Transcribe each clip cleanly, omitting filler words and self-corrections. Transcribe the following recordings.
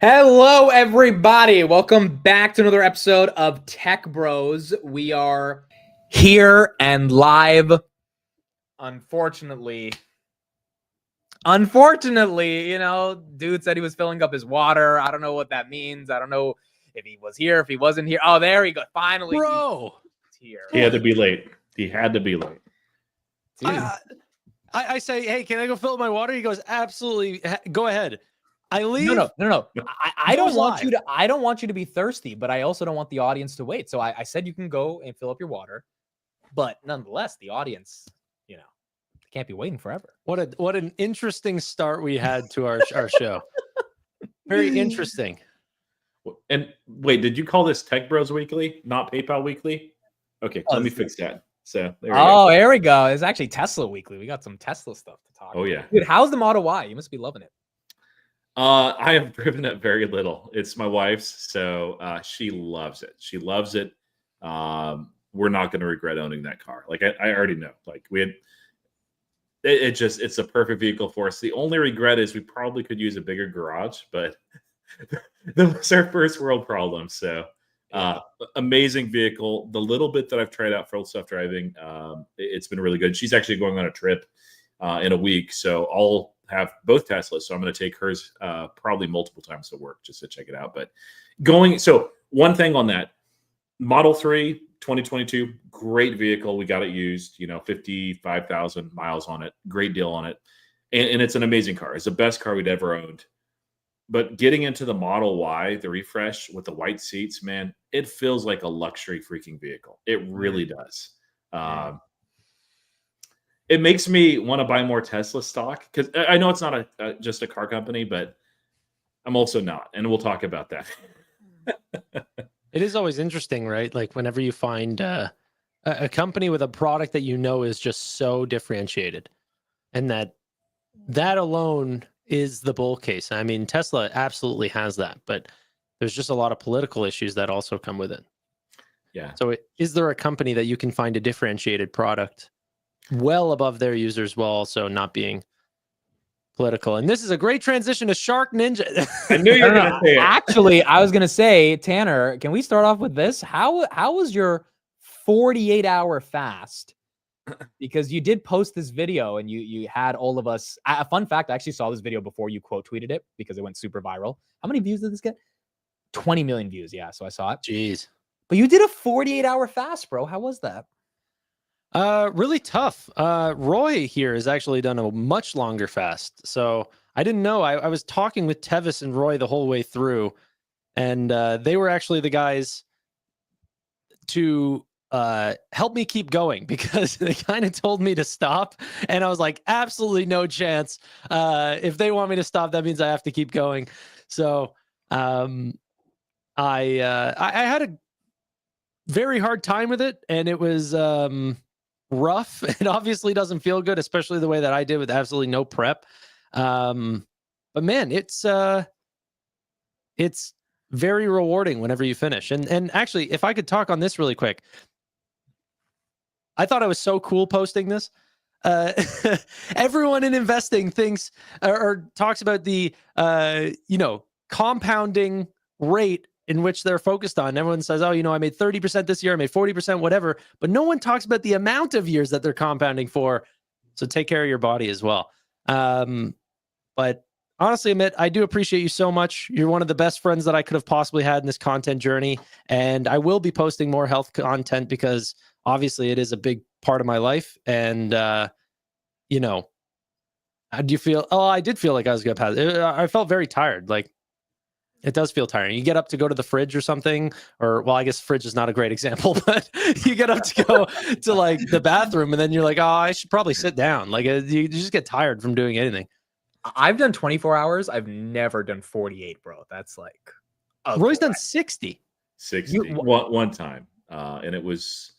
Hello, everybody. Welcome back to another episode of Tech Bros. We are here and live. Unfortunately, dude said he was filling up his water. I don't know what that means. I don't know if he was here, if he wasn't here. Oh, there he goes. Finally, Bro, he's here. He had to be late. He had to be late. I say, hey, can I go fill up my water? He goes, absolutely. Go ahead. I leave. No. I don't want live. you to. I don't want you to be thirsty, but I also don't want the audience to wait. So I said you can go and fill up your water, but nonetheless, the audience, can't be waiting forever. What an interesting start we had to our show. Very interesting. And wait, did you call this Tech Bros Weekly, not PayPal Weekly? Okay, let me fix that. So there we go. There we go. It's actually Tesla Weekly. We got some Tesla stuff to talk. Oh yeah, dude. How's the Model Y? You must be loving it. I have driven it very little. It's my wife's, so she loves it. She loves it. We're not going to regret owning that car. Like I already know. Like we had, it's a perfect vehicle for us. The only regret is we probably could use a bigger garage, but that was our first world problem. So amazing vehicle. The little bit that I've tried out for self-driving, it's been really good. She's actually going on a trip in a week, so I'll have both Teslas, so I'm going to take hers probably multiple times to work just to check it out. But so one thing on that, Model 3 2022, great vehicle. We got it used, 55,000 miles on it. Great deal on it. And it's an amazing car. It's the best car we'd ever owned. But getting into the Model Y, the refresh with the white seats, man, it feels like a luxury freaking vehicle. It really does. It makes me want to buy more Tesla stock because I know it's not just a car company, but I'm also not. And we'll talk about that. It is always interesting, right? Like whenever you find a company with a product that is just so differentiated and that alone is the bull case. I mean, Tesla absolutely has that, but there's just a lot of political issues that also come with it. Yeah. So is there a company that you can find a differentiated product well above their users while also not being political? And this is a great transition to Shark Ninja. I knew you were going to say it. Actually, I was going to say, Tanner, can we start off with this? How was your 48-hour fast? Because you did post this video and you had all of us. A fun fact, I actually saw this video before you quote tweeted it because it went super viral. How many views did this get? 20 million views. Yeah, so I saw it. Jeez. But you did a 48-hour fast, bro. How was that? Really tough. Roy here has actually done a much longer fast. So I didn't know. I was talking with Tevis and Roy the whole way through, and they were actually the guys to help me keep going because they kind of told me to stop. And I was like, absolutely no chance. If they want me to stop, that means I have to keep going. So I had a very hard time with it, and it was rough. It obviously doesn't feel good, especially the way that I did with absolutely no prep. But man, it's very rewarding whenever you finish. And actually, if I could talk on this really quick, I thought it was so cool posting this. Everyone in investing thinks or talks about the compounding rate in which they're focused on. Everyone says, oh, I made 30% this year, I made 40%, whatever. But no one talks about the amount of years that they're compounding for. So take care of your body as well. But honestly, Amit, I do appreciate you so much. You're one of the best friends that I could have possibly had in this content journey. And I will be posting more health content because obviously it is a big part of my life. And, how do you feel? Oh, I did feel like I was going to pass. I felt very tired. Like, it does feel tiring. You get up to go to the fridge or something, I guess fridge is not a great example, but you get up to go to like the bathroom and then you're like, oh, I should probably sit down. Like you just get tired from doing anything. I've done 24 hours. I've never done 48, bro. That's like... Roy's done 60. 60 one time. And it was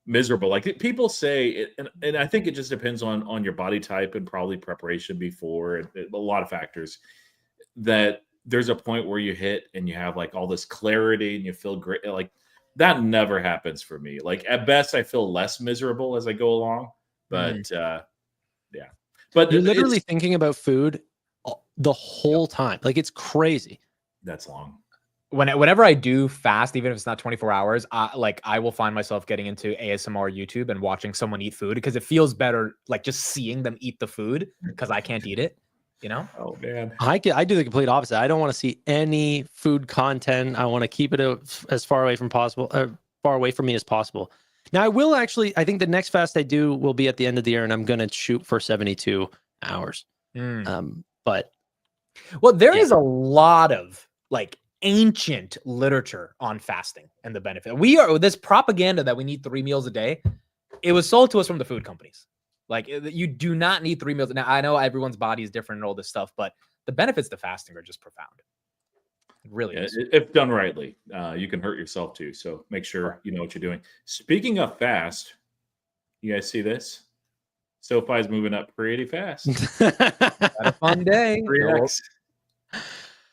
miserable. Like people say it, and I think it just depends on your body type and probably preparation before and a lot of factors, that there's a point where you hit and you have like all this clarity and you feel great. Like that never happens for me. Like at best I feel less miserable as I go along, but yeah. But you're literally thinking about food the whole time. Like it's crazy. That's long. Whenever I do fast, even if it's not 24 hours, I will find myself getting into ASMR YouTube and watching someone eat food because it feels better, like just seeing them eat the food because I can't eat it, you know? Oh man. I do the complete opposite. I don't want to see any food content. I want to keep it as far away from far away from me as possible. Now, I will actually, I think the next fast I do will be at the end of the year, and I'm going to shoot for 72 hours. But well, there is a lot of like ancient literature on fasting and the benefit. This propaganda that we need 3 meals a day. It was sold to us from the food companies. Like, you do not need 3 meals. Now, I know everyone's body is different and all this stuff, but the benefits to fasting are just profound. It really is. If done rightly, you can hurt yourself too. So make sure you know what you're doing. Speaking of fast, you guys see this? SoFi is moving up pretty fast. Had a fun day. 3x.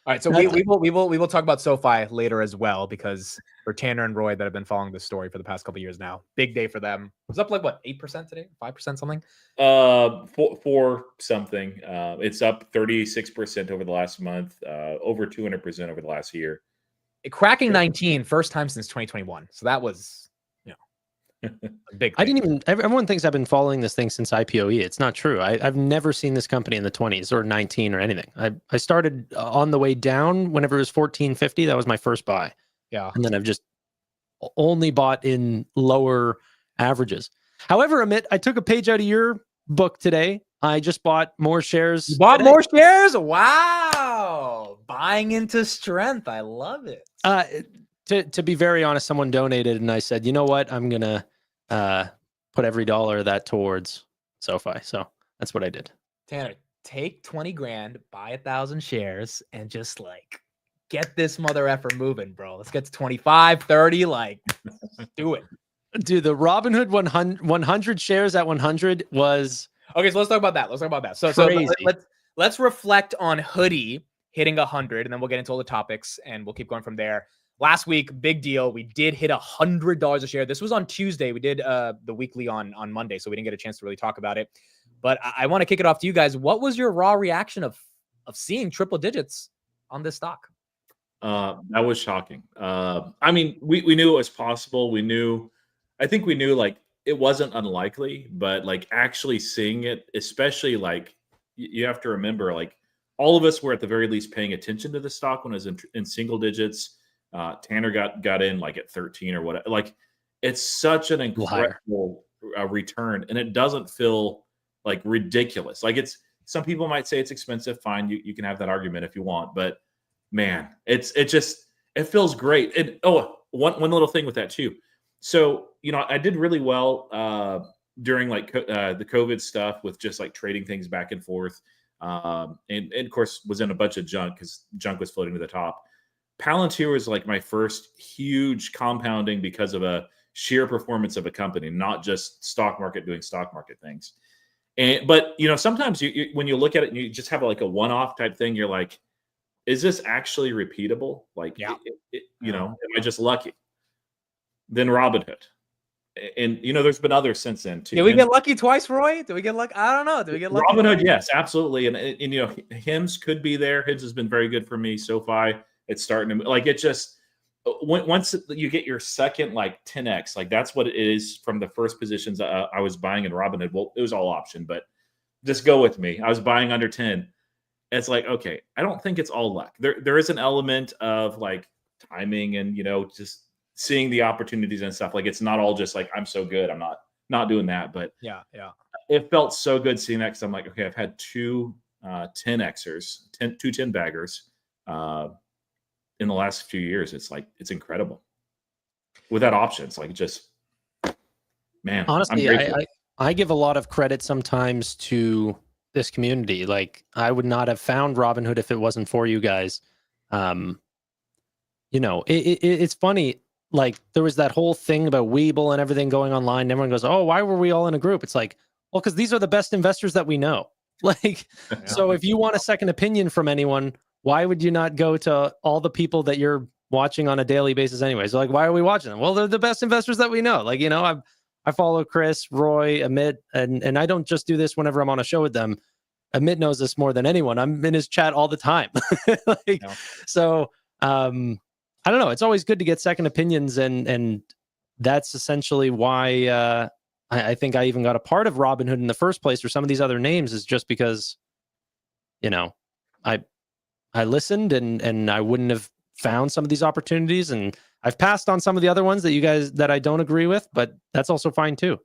All right, so we will talk about SoFi later as well, because for Tanner and Roy that have been following this story for the past couple of years now, big day for them. It was up like what, 8% today, 5% something? For something. It's up 36% over the last month, over 200% over the last year. Cracking 19, first time since 2021. So that was, a big thing. Everyone thinks I've been following this thing since IPOE. It's not true. I've never seen this company in the 20s or 19 or anything. I started on the way down whenever it was 14.50. That was my first buy. Yeah. And then I've just only bought in lower averages. However, Amit, I took a page out of your book today. I just bought more shares. You bought more shares? Wow. Buying into strength. I love it. To be very honest, someone donated and I said, you know what? I'm going to put every dollar of that towards SoFi. So that's what I did. Tanner, take 20 grand, buy 1,000 shares, and just like get this mother effer moving, bro. Let's get to 25, 30, like do it. Dude, the Robinhood 100 shares at 100 was... Okay, so let's talk about that. So let's reflect on Hoodie hitting 100, and then we'll get into all the topics, and we'll keep going from there. Last week, big deal. We did hit $100 a share. This was on Tuesday. We did the weekly on Monday, so we didn't get a chance to really talk about it. But I want to kick it off to you guys. What was your raw reaction of seeing triple digits on this stock? That was shocking. I mean, we knew it was possible. I think we knew like it wasn't unlikely, but like actually seeing it, especially like you have to remember, like all of us were at the very least paying attention to the stock when it was in single digits. Tanner got in like at 13 or whatever. Like it's such an incredible return, and it doesn't feel like ridiculous. Like some people might say it's expensive. Fine, you can have that argument if you want, but man, it feels great. And one little thing with that too. So I did really well during like the COVID stuff with just like trading things back and forth, and of course was in a bunch of junk because junk was floating to the top. Palantir was like my first huge compounding because of a sheer performance of a company, not just stock market doing stock market things. But sometimes you when you look at it and you just have like a one-off type thing, you're like, is this actually repeatable? Like, am I just lucky? Then Robinhood. And there's been others since then too. Did we get lucky twice, Roy? Did we get lucky? I don't know. Did we get lucky? Robinhood, yes, absolutely. And HIMS could be there. HIMS has been very good for me. SoFi, it's starting to like it just once you get your second like 10x, like that's what it is from the first positions I was buying in Robinhood. Well, it was all option, but just go with me. I was buying under 10. It's like, okay, I don't think it's all luck. There is an element of like timing and just seeing the opportunities and stuff. Like it's not all just like I'm so good, I'm not doing that. But yeah, it felt so good seeing that because I'm like, okay, I've had two 10xers, two 10 baggers in the last few years. It's like it's incredible without options. Like just man, honestly, I give a lot of credit sometimes to this community. Like I would not have found Robinhood if it wasn't for you guys. It's funny. Like there was that whole thing about Weeble and everything going online. And everyone goes, "Oh, why were we all in a group?" It's like, well, because these are the best investors that we know. Like, so if you want a second opinion from anyone, why would you not go to all the people that you're watching on a daily basis anyway? So like, why are we watching them? Well, they're the best investors that we know. Like, I follow Chris, Roy, Amit, and I don't just do this whenever I'm on a show with them. Amit knows this more than anyone. I'm in his chat all the time. Like, No. so I don't know. It's always good to get second opinions, and that's essentially why I think I even got a part of Robinhood in the first place, or some of these other names, is just because, you know, I listened and I wouldn't have found some of these opportunities, and I've passed on some of the other ones that I don't agree with, but that's also fine too.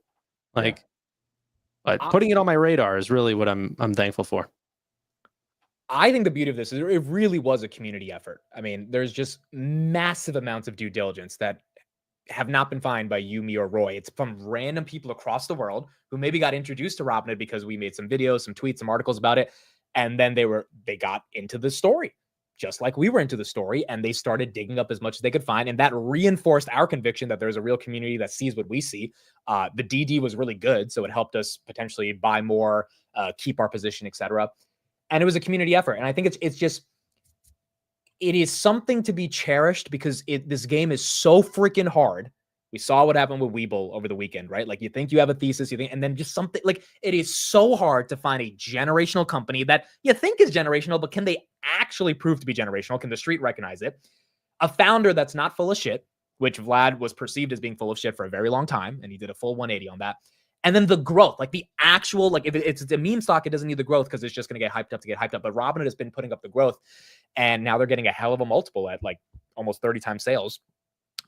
Like, but putting it on my radar is really what I'm thankful for. I think the beauty of this is it really was a community effort. I mean, there's just massive amounts of due diligence that have not been found by you, me, or Roy. It's from random people across the world who maybe got introduced to Robinhood because we made some videos, some tweets, some articles about it. And then they got into the story, just like we were into the story, and they started digging up as much as they could find. And that reinforced our conviction that there's a real community that sees what we see. The DD was really good, so it helped us potentially buy more, keep our position, etc. And it was a community effort. And I think it is something to be cherished because this game is so freaking hard. We saw what happened with Weeble over the weekend, right? Like, you think you have a thesis, and then just something like, it is so hard to find a generational company that you think is generational, but can they actually prove to be generational? Can the street recognize it? A founder that's not full of shit, which Vlad was perceived as being full of shit for a very long time, and he did a full 180 on that. And then the growth, like the actual, like if it's a meme stock, it doesn't need the growth because it's just going to get hyped up to get hyped up. But Robinhood has been putting up the growth, and now they're getting a hell of a multiple at like almost 30 times sales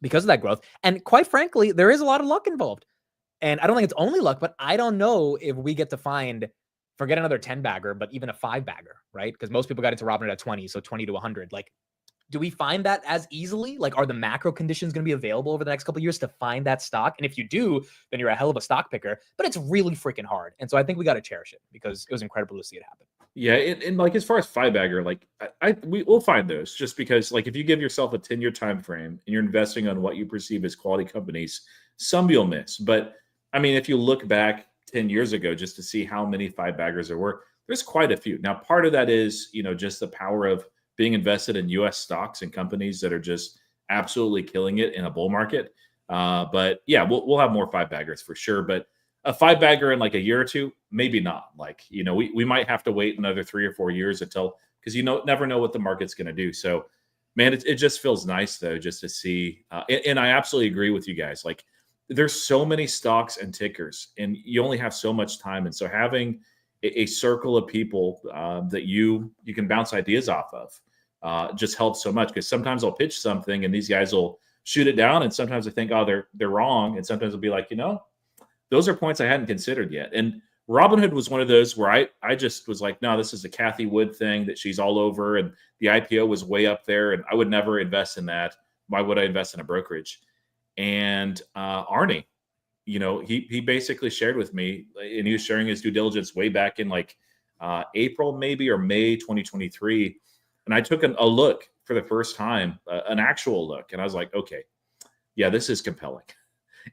because of that growth. And quite frankly, there is a lot of luck involved. And I don't think it's only luck, but I don't know if we get to find, forget another 10 bagger, but even a 5 bagger, right? Because most people got into Robinhood at 20, so 20 to 100. Like, do we find that as easily? Like, are the macro conditions going to be available over the next couple of years to find that stock? And if you do, then you're a hell of a stock picker, but it's really freaking hard. And so I think we got to cherish it because it was incredible to see it happen. Yeah, and like as far as 5-bagger, like we'll find those, just because like if you give yourself a 10-year time frame and you're investing on what you perceive as quality companies, some you'll miss. But I mean, if you look back 10 years ago just to see how many 5-baggers there were, there's quite a few. Now, part of that is, just the power of being invested in U.S. stocks and companies that are just absolutely killing it in a bull market. But yeah, we'll have more 5-baggers for sure. But a 5-bagger in like a year or two, maybe not. Like, we might have to wait another 3 or 4 years until, because never know what the market's going to do. So, man, it just feels nice though, just to see. And I absolutely agree with you guys. Like, there's so many stocks and tickers, and you only have so much time. And so having a circle of people that you can bounce ideas off of just helps so much, because sometimes I'll pitch something and these guys will shoot it down, and sometimes I think, oh, they're wrong, and sometimes I'll be like, those are points I hadn't considered yet. And Robinhood was one of those where I just was like, no, this is a Kathy Wood thing that she's all over, and the IPO was way up there, and I would never invest in that. Why would I invest in a brokerage? And Arnie, he basically shared with me, and he was sharing his due diligence way back in like April maybe or May 2023. And I took a look for the first time, an actual look. And I was like, okay, yeah, this is compelling.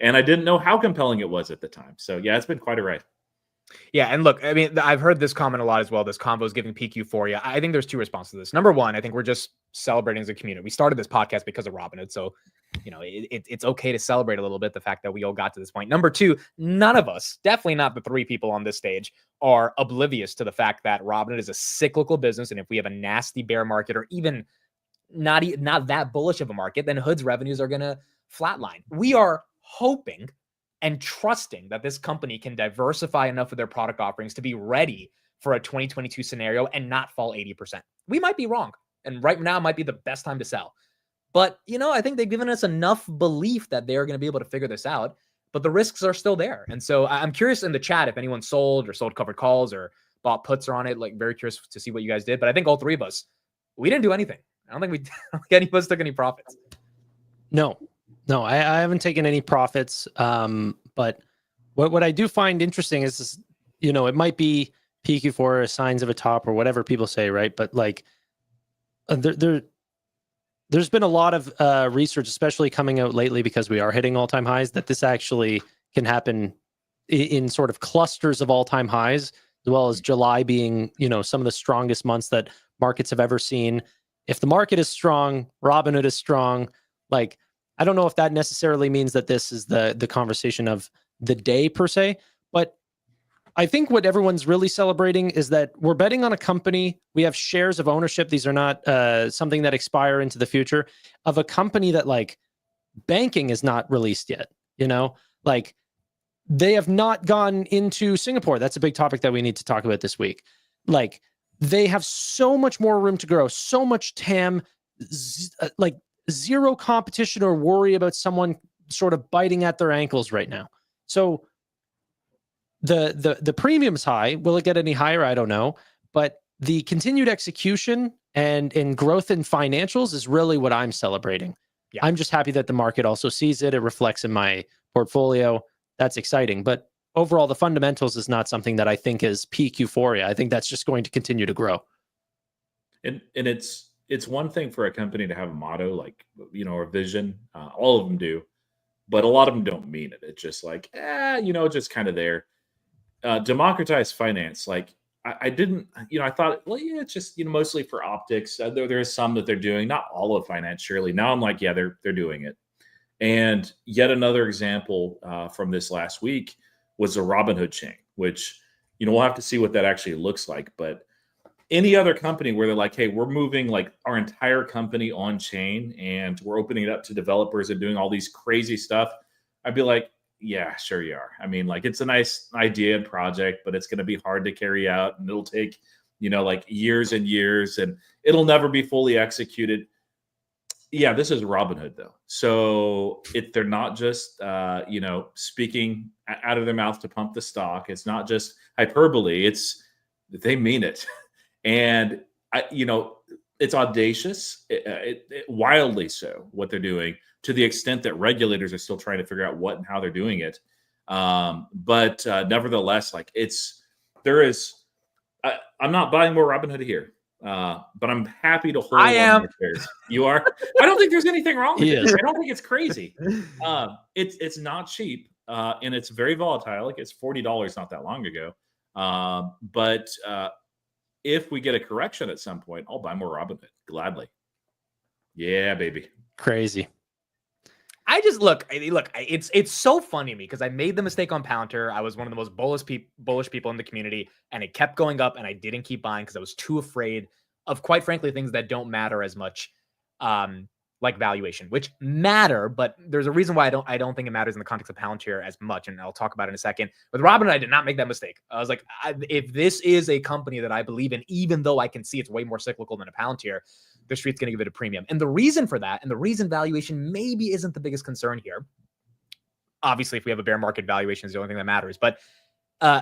And I didn't know how compelling it was at the time. So yeah, it's been quite a ride. Yeah, and look, I mean, I've heard this comment a lot as well. This combo is giving PQ for you. I think there's 2 responses to this. Number one, I think we're just celebrating as a community. We started this podcast because of Robinhood, so it's okay to celebrate a little bit the fact that we all got to this point. Number two, none of us, definitely not the 3 people on this stage, are oblivious to the fact that Robinhood is a cyclical business, and if we have a nasty bear market or even not that bullish of a market, then Hood's revenues are going to flatline. We are hoping and trusting that this company can diversify enough of their product offerings to be ready for a 2022 scenario and not fall 80%. We might be wrong, and right now might be the best time to sell. But, I think they've given us enough belief that they're going to be able to figure this out, but the risks are still there. And so I'm curious in the chat if anyone sold covered calls or bought puts or on it, like very curious to see what you guys did. But I think all 3 of us, we didn't do anything. I don't think any of us took any profits. No, I haven't taken any profits. But what I do find interesting is, it might be PQ4 signs of a top or whatever people say, right? But like, there's been a lot of research, especially coming out lately, because we are hitting all-time highs, that this actually can happen in sort of clusters of all-time highs, as well as July being, some of the strongest months that markets have ever seen. If the market is strong, Robinhood is strong. Like, I don't know if that necessarily means that this is the conversation of the day per se, but I think what everyone's really celebrating is that we're betting on a company. We have shares of ownership. These are not something that expire into the future, of a company that like banking is not released yet. You know, like they have not gone into Singapore. That's a big topic that we need to talk about this week. Like they have so much more room to grow, so much TAM, like zero competition or worry about someone sort of biting at their ankles right now. So the premium's high. Will it get any higher? I don't know. But the continued execution and in growth in financials is really what I'm celebrating. Yeah. I'm just happy that the market also sees it. It reflects in my portfolio. That's exciting. But overall, the fundamentals is not something that I think is peak euphoria. I think that's just going to continue to grow. And it's one thing for a company to have a motto, like, you know, or a vision. All of them do, but a lot of them don't mean it. It's just like, you know, just kind of there. Democratized finance, like I didn't, you know, I thought, well, yeah, it's just, you know, mostly for optics. There is some that they're doing, not all of finance, surely. Now I'm like, yeah, they're doing it. And yet another example from this last week was the Robinhood chain, which, you know, we'll have to see what that actually looks like. But any other company where they're like, hey, we're moving like our entire company on chain and we're opening it up to developers and doing all these crazy stuff, I'd be like, yeah, sure you are. I mean, like it's a nice idea and project, but it's going to be hard to carry out and it'll take, you know, like years and years and it'll never be fully executed. Yeah, this is Robinhood though. So they're not just, you know, speaking out of their mouth to pump the stock. It's not just hyperbole. It's they mean it. And you know, it's audacious, wildly so what they're doing, to the extent that regulators are still trying to figure out what and how they're doing it. But nevertheless, like I'm not buying more Robinhood here, but I'm happy to hold. I am. Shares. You are. I don't think there's anything wrong with it. Yes. I don't think it's crazy. It's not cheap, and it's very volatile. Like it's $40 not that long ago. But if we get a correction at some point, I'll buy more Robinhood gladly. Yeah, baby. Crazy. I just look. It's so funny to me because I made the mistake on Palantir. I was one of the most bullish people in the community, and it kept going up, and I didn't keep buying because I was too afraid of, quite frankly, things that don't matter as much, like valuation, which matter, but there's a reason why I don't think it matters in the context of Palantir as much, and I'll talk about it in a second. With Robinhood, I did not make that mistake. I was like, if this is a company that I believe in, even though I can see it's way more cyclical than a Palantir, the street's going to give it a premium. And the reason for that, and the reason valuation maybe isn't the biggest concern here, obviously, if we have a bear market, valuation is the only thing that matters. But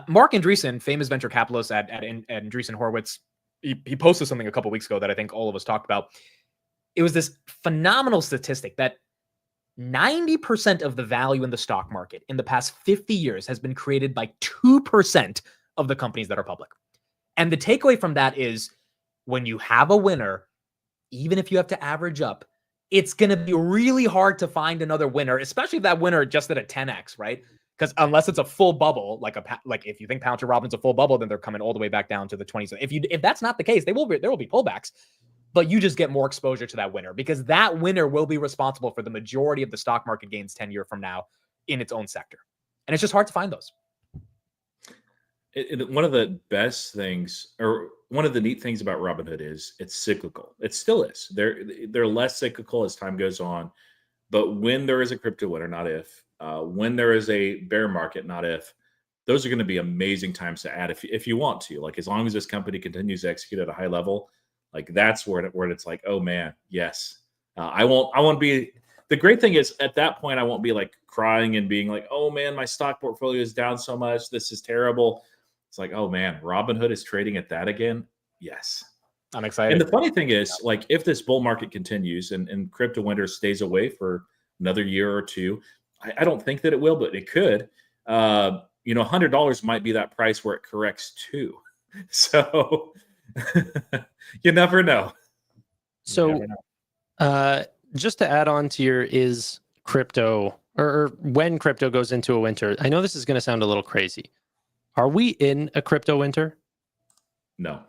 Mark Andreessen, famous venture capitalist at Andreessen Horowitz, he posted something a couple weeks ago that I think all of us talked about. It was this phenomenal statistic that 90% of the value in the stock market in the past 50 years has been created by 2% of the companies that are public. And the takeaway from that is when you have a winner, even if you have to average up, it's going to be really hard to find another winner, especially if that winner just at a 10x, right? Because unless it's a full bubble, like if you think Palantir Robinhood's a full bubble, then they're coming all the way back down to the 20s. If that's not the case, there will be pullbacks, but you just get more exposure to that winner because that winner will be responsible for the majority of the stock market gains 10 years from now in its own sector. And it's just hard to find those. One of the best things, or one of the neat things about Robinhood is it's cyclical. It still is. They're less cyclical as time goes on. But when there is a crypto winter, not if, when there is a bear market, not if, those are going to be amazing times to add if you want to. Like as long as this company continues to execute at a high level, like that's where it's like, oh man, yes. I won't be. The great thing is at that point, I won't be like crying and being like, oh man, my stock portfolio is down so much. This is terrible. It's like, oh man, Robinhood is trading at that again. Yes. I'm excited. And the funny thing is, like, if this bull market continues and crypto winter stays away for another year or two, I don't think that it will, but it could. You know, $100 might be that price where it corrects too. So you never know. So just to add on to your is crypto or when crypto goes into a winter, I know this is going to sound a little crazy. Are we in a crypto winter? No.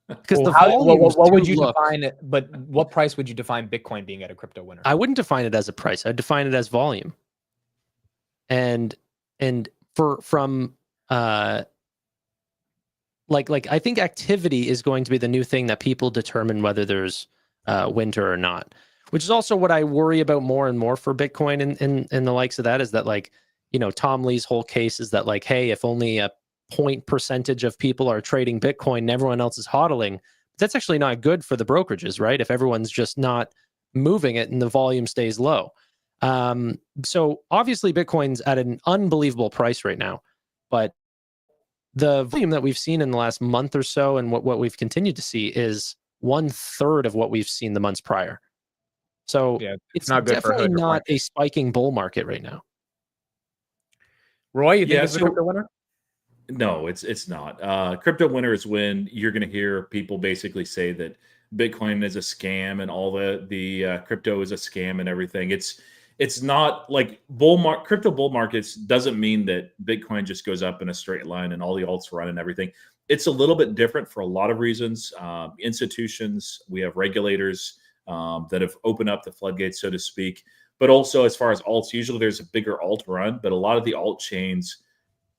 Because what would you define it? But what price would you define Bitcoin being at a crypto winter? I wouldn't define it as a price. I'd define it as volume. And from like I think activity is going to be the new thing that people determine whether there's winter or not, which is also what I worry about more and more for Bitcoin and the likes of that, is that, like, you know, Tom Lee's whole case is that, like, hey, if only a point percentage of people are trading Bitcoin and everyone else is hodling, that's actually not good for the brokerages, right? If everyone's just not moving it and the volume stays low. So obviously Bitcoin's at an unbelievable price right now, but the volume that we've seen in the last month or so and what we've continued to see is 1/3 of what we've seen the months prior. So Yeah, it's not good for definitely hood or not market. a spiking bull market right now. Roy, you think Yeah, it's a so crypto winner? no, it's not. Crypto winter is when you're going to hear people basically say that Bitcoin is a scam and all the crypto is a scam and everything. It's not like crypto bull markets doesn't mean that Bitcoin just goes up in a straight line and all the alts run and everything. It's a little bit different for a lot of reasons. Institutions, we have regulators that have opened up the floodgates, so to speak. But also, as far as alts, usually there's a bigger alt run, but a lot of the alt chains,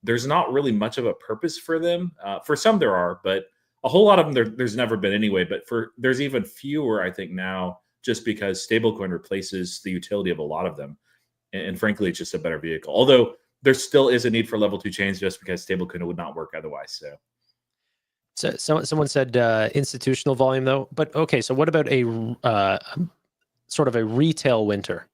there's not really much of a purpose for them. For some there are, but a whole lot of them there's never been anyway. But there's even fewer, I think, now, just because stablecoin replaces the utility of a lot of them, and frankly, it's just a better vehicle. Although there still is a need for level 2 chains, just because stablecoin would not work otherwise. So someone said institutional volume though, but okay. So what about a sort of a retail winter?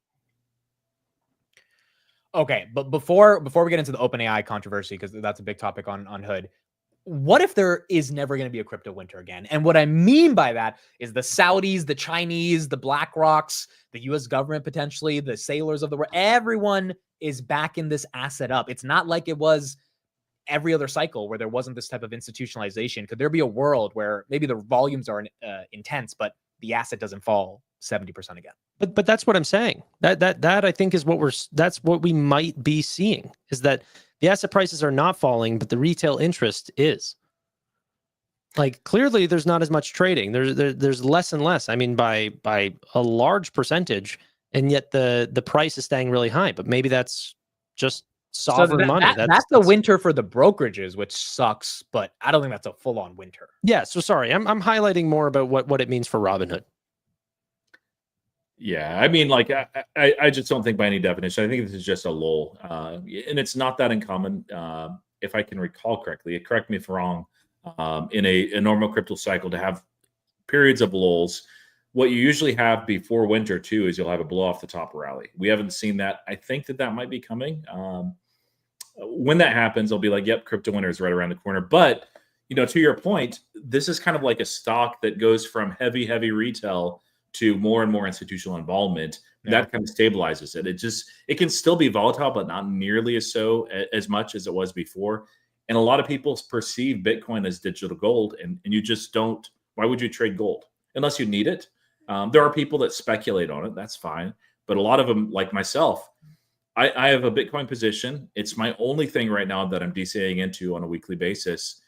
Okay, but before we get into the OpenAI controversy, because that's a big topic on Hood, what if there is never going to be a crypto winter again? And what I mean by that is the Saudis, the Chinese, the BlackRocks, the US government, potentially the sailors of the world, everyone is backing this asset up. It's not like it was every other cycle where there wasn't this type of institutionalization. Could there be a world where maybe the volumes are intense, but the asset doesn't fall 70% again? But that's what I'm saying. That I think is that's what we might be seeing, is that the asset prices are not falling, but the retail interest is. Like, clearly there's not as much trading. There's less and less. I mean, by a large percentage, and yet the price is staying really high. But maybe that's just sovereign money. That's a winter for the brokerages, which sucks, but I don't think that's a full-on winter. Yeah. So sorry, I'm highlighting more about what it means for Robinhood. Yeah, I mean, like, I just don't think by any definition. I think this is just a lull, and it's not that uncommon. If I can recall correctly, correct me if I'm wrong. In a normal crypto cycle, to have periods of lulls, what you usually have before winter too is you'll have a blow off the top rally. We haven't seen that. I think that might be coming. When that happens, I'll be like, "Yep, crypto winter is right around the corner." But to your point, this is kind of like a stock that goes from heavy retail to more and more institutional involvement. Yeah. That kind of stabilizes it. It can still be volatile, but not nearly as much as it was before. And a lot of people perceive Bitcoin as digital gold, and you just don't. Why would you trade gold unless you need it? There are people that speculate on it. That's fine. But a lot of them, like myself, I have a Bitcoin position. It's my only thing right now that I'm DCAing into on a weekly basis.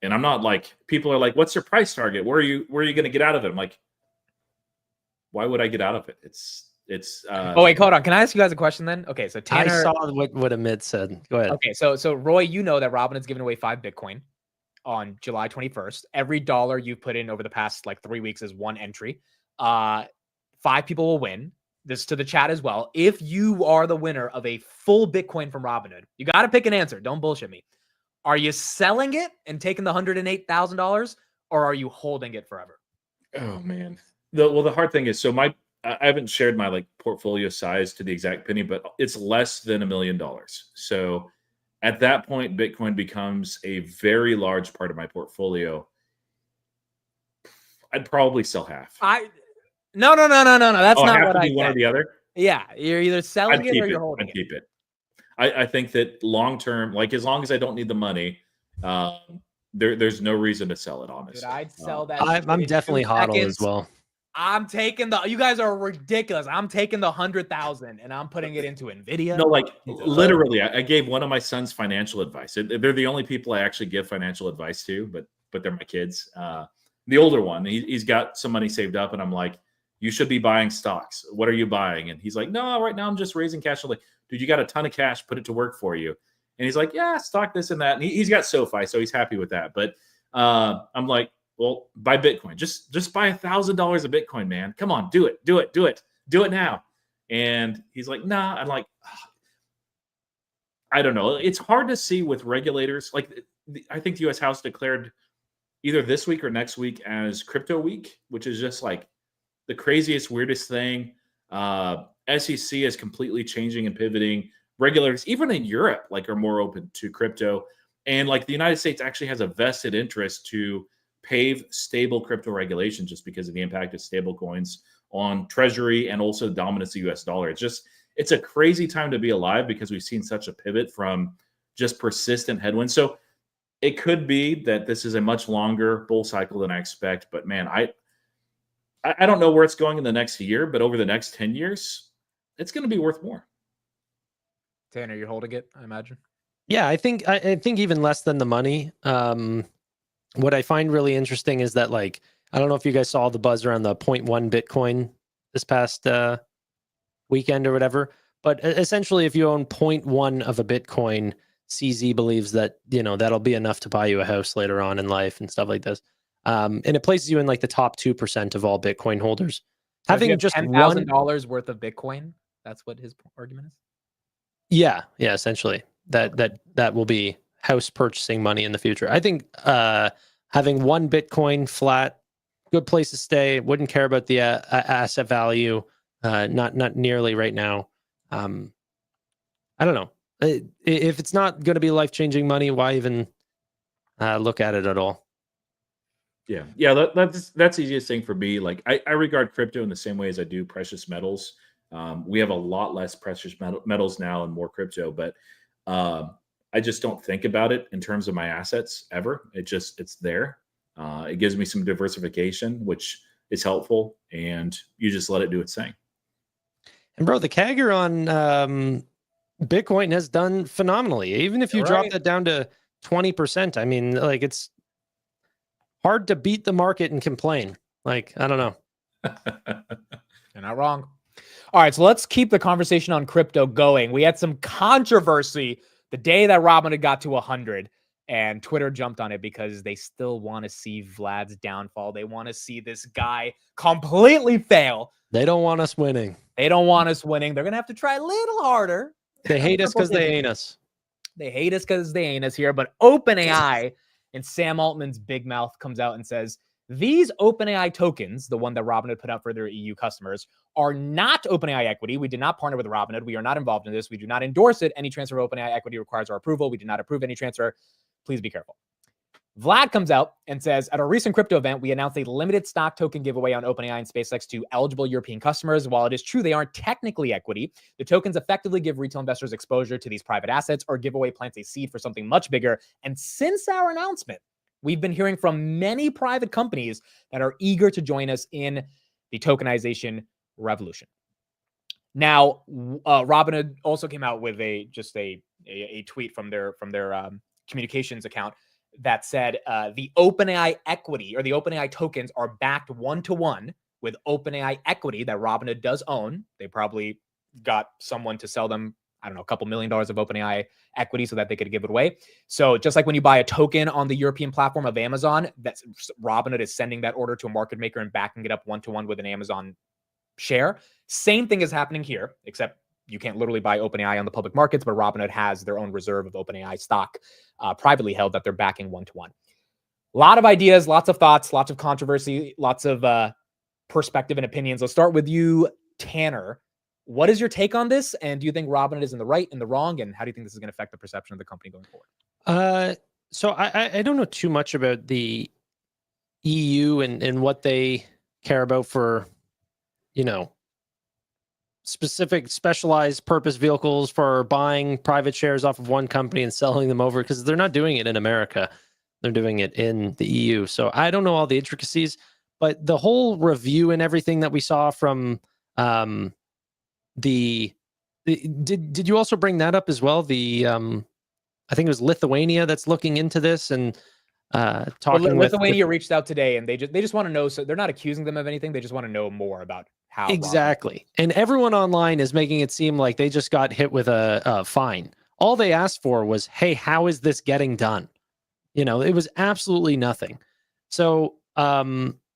And I'm not like, people are like, what's your price target? Where are you going to get out of it? I'm like, why would I get out of it? Oh wait, hold on. Can I ask you guys a question then? Okay, so Tanner, I saw what Amit said. Go ahead. Okay, so Roy, you know that Robinhood's given away 5 Bitcoin on July 21st. Every dollar you've put in over the past like 3 weeks is one entry. 5 people will win. This to the chat as well. If you are the winner of a full Bitcoin from Robinhood, you got to pick an answer. Don't bullshit me. Are you selling it and taking the $108,000, or are you holding it forever? Oh man. The hard thing is, I haven't shared my like portfolio size to the exact penny, but it's less than $1 million. So at that point, Bitcoin becomes a very large part of my portfolio. I'd probably sell half. No. That's not what I said. One or the other. Yeah, you're either selling it or you're holding it. I'd keep it. I think that long term, like as long as I don't need the money, there's no reason to sell it. Honestly, dude, I'd sell that. I'm definitely hodl as well. I'm taking you guys are ridiculous. I'm taking the 100,000 and I'm putting it into Nvidia. No, like literally, I gave one of my sons financial advice. They're the only people I actually give financial advice to, but they're my kids. The older one, he's got some money saved up, and I'm like, you should be buying stocks. What are you buying? And he's like, no, right now I'm just raising cash. I'm like, dude, you got a ton of cash. Put it to work for you. And he's like, yeah, stock this and that. And he's got SoFi, so he's happy with that. But I'm like, well, buy Bitcoin. Just buy $1,000 of Bitcoin, man. Come on, do it now. And he's like, nah. I'm like, I don't know. It's hard to see with regulators. Like, I think the U.S. House declared either this week or next week as crypto week, which is just like the craziest, weirdest thing. SEC is completely changing and pivoting. Regulators, even in Europe, like, are more open to crypto. And like the United States actually has a vested interest to pave stable crypto regulation just because of the impact of stable coins on treasury and also the dominance of the US dollar. It's a crazy time to be alive because we've seen such a pivot from just persistent headwinds. So it could be that this is a much longer bull cycle than I expect. But man, I don't know where it's going in the next year, but over the next 10 years, it's going to be worth more. Tanner, you're holding it, I imagine. Yeah, I think even less than the money. What I find really interesting is that, like, I don't know if you guys saw the buzz around the 0.1 Bitcoin this past weekend or whatever, but essentially if you own 0.1 of a Bitcoin, CZ believes that, you know, that'll be enough to buy you a house later on in life and stuff like this. And it places you in like the top 2% of all Bitcoin holders. So Having just $10,000 worth of Bitcoin, that's what his argument is. Yeah, essentially that will be house purchasing money in the future. I think having one Bitcoin flat, good place to stay. Wouldn't care about the asset value, not nearly right now. I don't know. If it's not going to be life-changing money, why even look at it at all? Yeah, that's the easiest thing for me. Like, I regard crypto in the same way as I do precious metals. We have a lot less precious metals now and more crypto, but I just don't think about it in terms of my assets ever. It's there. It gives me some diversification, which is helpful, and you just let it do its thing. And bro, the CAGR on Bitcoin has done phenomenally. Even if you drop that down to 20%, I mean, like, it's hard to beat the market and complain. Like, I don't know. You're not wrong. All right, so let's keep the conversation on crypto going. We had some controversy the day that Robinhood got to 100, and Twitter jumped on it because they still want to see Vlad's downfall. They want to see this guy completely fail. They don't want us winning. They're going to have to try a little harder. They hate us because they ain't us. They hate us because they ain't us here. But OpenAI and Sam Altman's big mouth comes out and says, these OpenAI tokens, the one that Robinhood put out for their EU customers, are not OpenAI equity. We did not partner with Robinhood. We are not involved in this. We do not endorse it. Any transfer of OpenAI equity requires our approval. We do not approve any transfer. Please be careful. Vlad comes out and says, at a recent crypto event, we announced a limited stock token giveaway on OpenAI and SpaceX to eligible European customers. While it is true they aren't technically equity, the tokens effectively give retail investors exposure to these private assets. Our giveaway plants a seed for something much bigger. And since our announcement, we've been hearing from many private companies that are eager to join us in the tokenization revolution. Now, Robinhood also came out with a tweet from their communications account that said the OpenAI equity or the OpenAI tokens are backed 1-to-1 with OpenAI equity that Robinhood does own. They probably got someone to sell them, I don't know, a couple $1 million of OpenAI equity so that they could give it away. So just like when you buy a token on the European platform of Amazon, that's Robinhood is sending that order to a market maker and backing it up 1-to-1 with an Amazon share. Same thing is happening here, except you can't literally buy OpenAI on the public markets, but Robinhood has their own reserve of OpenAI stock privately held that they're backing 1-to-1. A lot of ideas, lots of thoughts, lots of controversy, lots of perspective and opinions. Let's start with you, Tanner. What is your take on this? And do you think Robinhood is in the right, in the wrong? And how do you think this is going to affect the perception of the company going forward? So I don't know too much about the EU and what they care about for, you know, specific specialized purpose vehicles for buying private shares off of one company and selling them over, because they're not doing it in America. They're doing it in the EU. So I don't know all the intricacies, but the whole review and everything that we saw from did you also bring that up as well? The I think it was Lithuania that's looking into this and talking with Lithuania reached out today, and they just want to know. So they're not accusing them of anything. They just want to know more about how exactly. And everyone online is making it seem like they just got hit with a fine All they asked for was, hey, how is this getting done? You know, it was absolutely nothing. So,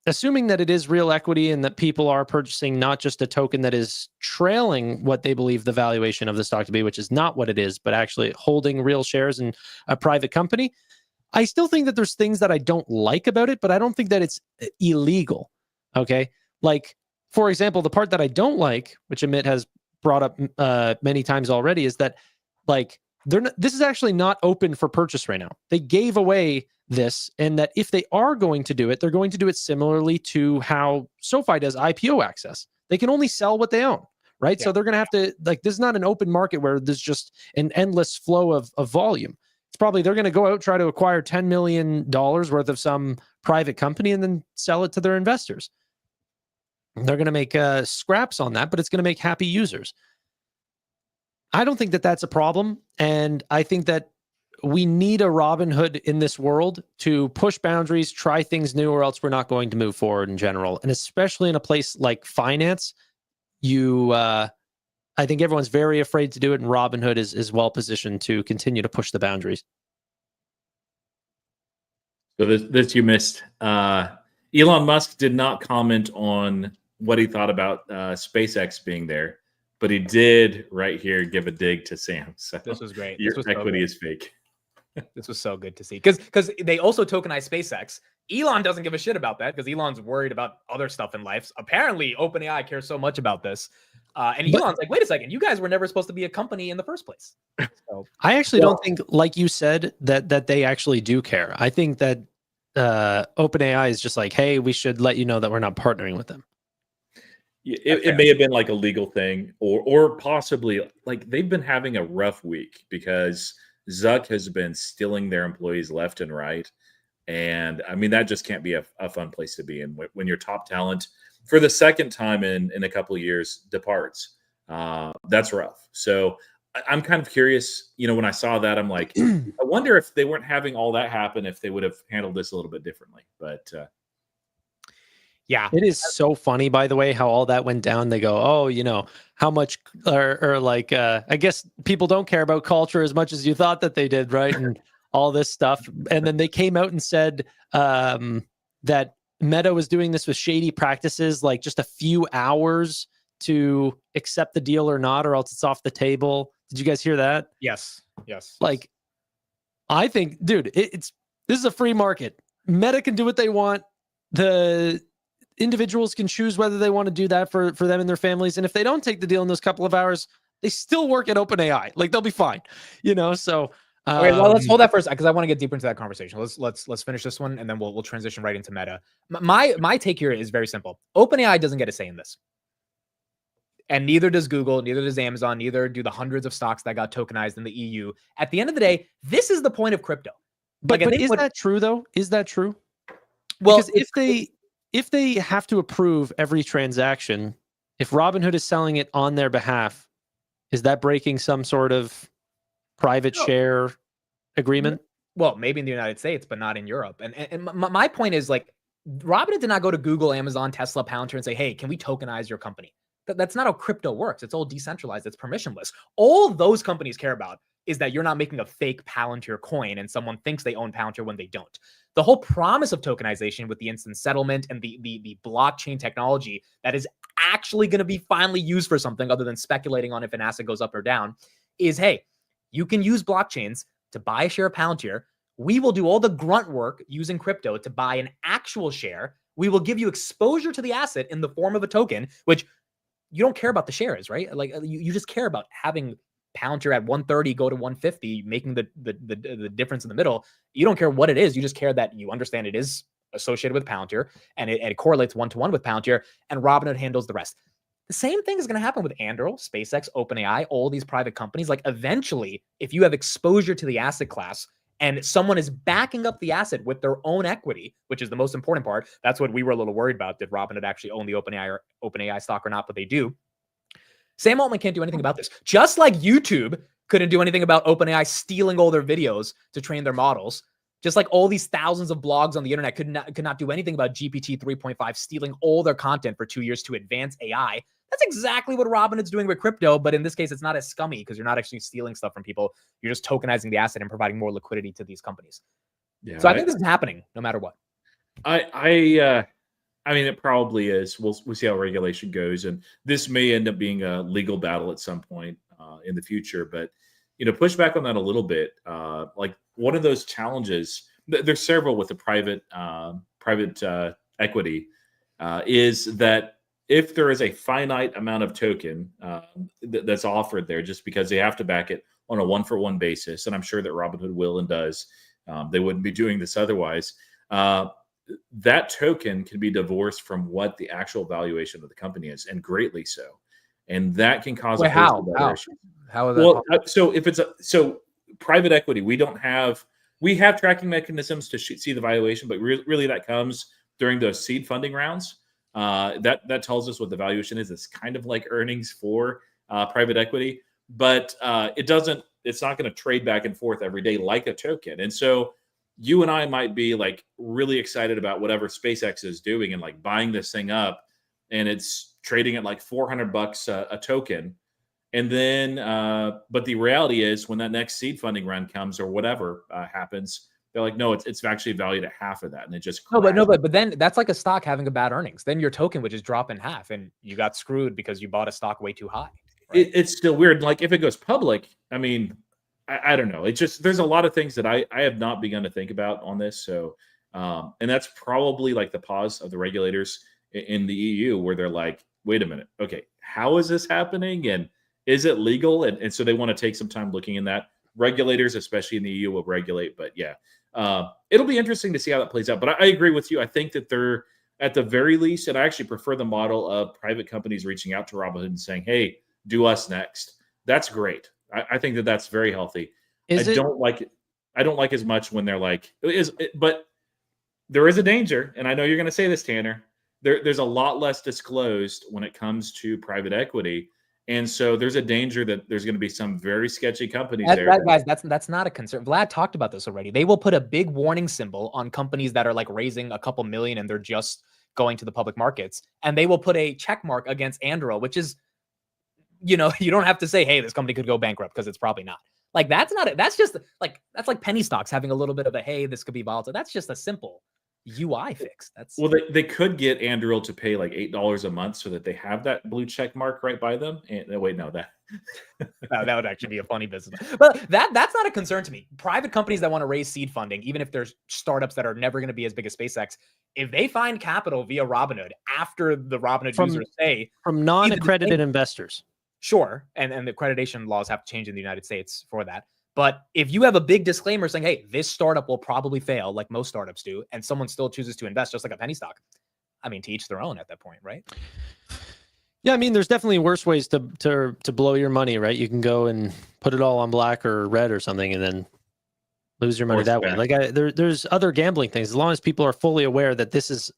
assuming that it is real equity and that people are purchasing not just a token that is trailing what they believe the valuation of the stock to be, which is not what it is, but actually holding real shares in a private company, I still think that there's things that I don't like about it, but I don't think that it's illegal. Okay. Like, for example, the part that I don't like, which Amit has brought up many times already, is that like this is actually not open for purchase right now. They gave away this, and that if they are going to do it, they're going to do it similarly to how SoFi does IPO access. They can only sell what they own, right? Yeah. So they're going to have to, like, this is not an open market where there's just an endless flow of volume. It's probably they're going to go out, try to acquire $10 million worth of some private company and then sell it to their investors. They're going to make scraps on that, but it's going to make happy users. I don't think that that's a problem. And I think that we need a Robinhood in this world to push boundaries, try things new, or else we're not going to move forward in general. And especially in a place like finance, I think everyone's very afraid to do it, and Robinhood is well positioned to continue to push the boundaries. So this you missed. Elon Musk did not comment on what he thought about SpaceX being there, but he did right here give a dig to Sam. So This was great. Your This was equity is fake. This was so good to see, because they also tokenized SpaceX. Elon doesn't give a shit about that because Elon's worried about other stuff in life. Apparently, OpenAI cares so much about this, and Elon's like, "Wait a second, you guys were never supposed to be a company in the first place." So, I actually don't think, like you said, that they actually do care. I think that OpenAI is just like, hey, we should let you know that we're not partnering with them. It may have been like a legal thing, or possibly like they've been having a rough week because Zuck has been stealing their employees left and right. And I mean, that just can't be a fun place to be in when your top talent for the second time in a couple of years departs. That's rough. So I'm kind of curious, you know, when I saw that, I'm like, I wonder if they weren't having all that happen, if they would have handled this a little bit differently. But yeah, it is so funny, by the way, how all that went down. They go, oh, you know, how much, or like, I guess people don't care about culture as much as you thought that they did, right? And all this stuff. And then they came out and said that Meta was doing this with shady practices, like just a few hours to accept the deal or not, or else it's off the table. Did you guys hear that? yes. Like, I think, dude, this is a free market. Meta can do what they want. The individuals can choose whether they want to do that for them and their families. And if they don't take the deal in those couple of hours, they still work at OpenAI. Like, they'll be fine, you know? So, Okay, well, let's hold that first because I want to get deeper into that conversation. Let's finish this one and then we'll transition right into Meta. My take here is very simple. OpenAI doesn't get a say in this. And neither does Google, neither does Amazon, neither do the hundreds of stocks that got tokenized in the EU. At the end of the day, this is the point of crypto. But is that true though? Is that true? Well, because if they have to approve every transaction, if Robinhood is selling it on their behalf, is that breaking some sort of private share agreement? Well, maybe in the United States, but not in Europe. And my point is, like, Robinhood did not go to Google, Amazon, Tesla, Palantir and say, hey, can we tokenize your company? That's not how crypto works. It's all decentralized. It's permissionless. All those companies care about is that you're not making a fake Palantir coin and someone thinks they own Palantir when they don't. The whole promise of tokenization with the instant settlement and the blockchain technology that is actually going to be finally used for something other than speculating on if an asset goes up or down is, hey, you can use blockchains to buy a share of Palantir. We will do all the grunt work using crypto to buy an actual share. We will give you exposure to the asset in the form of a token, which you don't care about the shares, right? Like you just care about having Palantir at 130 go to 150, making the difference in the middle. You don't care what it is. You just care that you understand it is associated with Palantir and it correlates one-to-one with Palantir, and Robinhood handles the rest. The same thing is going to happen with Anduril, SpaceX, OpenAI, all these private companies. Like, eventually, if you have exposure to the asset class and someone is backing up the asset with their own equity, which is the most important part, that's what we were a little worried about. Did Robinhood actually own the OpenAI stock or not? But they do. Sam Altman can't do anything about this. Just like YouTube couldn't do anything about OpenAI stealing all their videos to train their models, Just like all these thousands of blogs on the internet could not do anything about GPT 3.5 stealing all their content for 2 years to advance AI. That's exactly what Robinhood's doing with crypto, but in this case, it's not as scummy because you're not actually stealing stuff from people. You're just tokenizing the asset and providing more liquidity to these companies. Yeah, so I think this is happening no matter what. I mean, it probably is. We'll see how regulation goes, and this may end up being a legal battle at some point in the future. But push back on that a little bit. Like one of those challenges, there's several with the private equity, is that if there is a finite amount of token that's offered there, just because they have to back it on a one-for-one basis, and I'm sure that Robinhood will and does, they wouldn't be doing this otherwise. That token can be divorced from what the actual valuation of the company is, and greatly so. And that can cause how is that? So if it's so private equity, we have tracking mechanisms to see the valuation, but really that comes during those seed funding rounds. That tells us what the valuation is. It's kind of like earnings for private equity, but it's not going to trade back and forth every day like a token. And so you and I might be like really excited about whatever SpaceX is doing and like buying this thing up, and it's trading at like $400 a token. And then, but the reality is when that next seed funding round comes or whatever happens, they're like, no, it's actually valued at half of that, and it just crashed. But then that's like a stock having a bad earnings. Then your token would just drop in half, and you got screwed because you bought a stock way too high. Right? It's still weird. Like if it goes public, I mean, I don't know. It's just there's a lot of things that I have not begun to think about on this. So, and that's probably like the pause of the regulators in the EU, where they're like, wait a minute, okay, how is this happening, and is it legal? And so they want to take some time looking in that. Regulators, especially in the EU, will regulate. But yeah, it'll be interesting to see how that plays out. But I agree with you. I think that they're at the very least, and I actually prefer the model of private companies reaching out to Robinhood and saying, hey, do us next. That's great. I think that that's very healthy. I don't like it. I don't like as much when they're like, but there is a danger. And I know you're going to say this, Tanner. There's a lot less disclosed when it comes to private equity. And so there's a danger that there's going to be some very sketchy companies there. Guys, that's not a concern. Vlad talked about this already. They will put a big warning symbol on companies that are like raising a couple million and they're just going to the public markets. And they will put a check mark against Anduril, which is, you don't have to say, hey, this company could go bankrupt, because it's probably not. Like, that's not it. That's just like, that's like penny stocks having a little bit of a, hey, this could be volatile. That's just a simple UI fix. Well, they could get Anduril to pay like $8 a month so that they have that blue check mark right by them. And wait, no, that would actually be a funny business. But that's not a concern to me. Private companies that want to raise seed funding, even if there's startups that are never going to be as big as SpaceX, if they find capital via Robinhood after the Robinhood users say from non-accredited investors. Sure, and the accreditation laws have to change in the United States for that. But if you have a big disclaimer saying, hey, this startup will probably fail, like most startups do, and someone still chooses to invest just like a penny stock, I mean, to each their own at that point, right? Yeah, I mean, there's definitely worse ways to blow your money, right? You can go and put it all on black or red or something and then lose your money that way. Like there's other gambling things. As long as people are fully aware that this is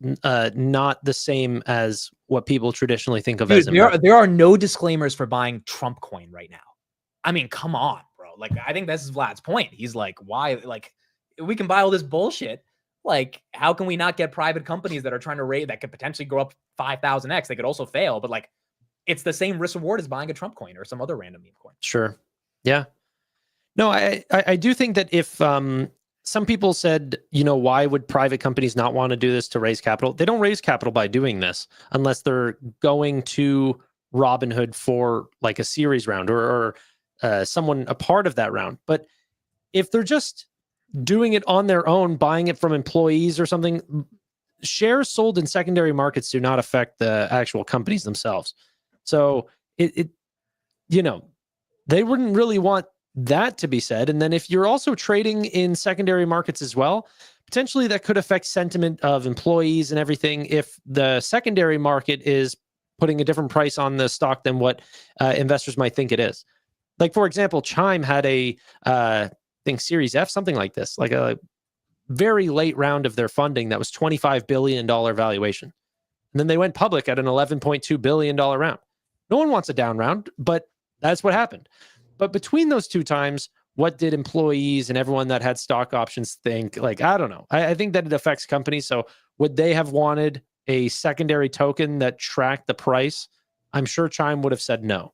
not the same as what people traditionally think of as there are no disclaimers for buying Trump coin right now. I mean, come on, bro. Like, I think this is Vlad's point. He's like, why? Like, we can buy all this bullshit. Like, how can we not get private companies that are trying to raise that could potentially go up 5,000x? They could also fail, but like, it's the same risk reward as buying a Trump coin or some other random meme coin. Sure. Yeah. No, I do think that if some people said, why would private companies not want to do this to raise capital? They don't raise capital by doing this unless they're going to Robinhood for like a series round or someone a part of that round. But if they're just doing it on their own, buying it from employees or something, shares sold in secondary markets do not affect the actual companies themselves. So they wouldn't really want that to be said. And then if you're also trading in secondary markets as well, potentially that could affect sentiment of employees and everything if the secondary market is putting a different price on the stock than what investors might think it is. Like, for example, Chime had a Series F, something like this, like a very late round of their funding that was $25 billion valuation. And then they went public at an $11.2 billion round. No one wants a down round, but that's what happened. But between those two times, what did employees and everyone that had stock options think? Like, I don't know. I think that it affects companies. So would they have wanted a secondary token that tracked the price? I'm sure Chime would have said no,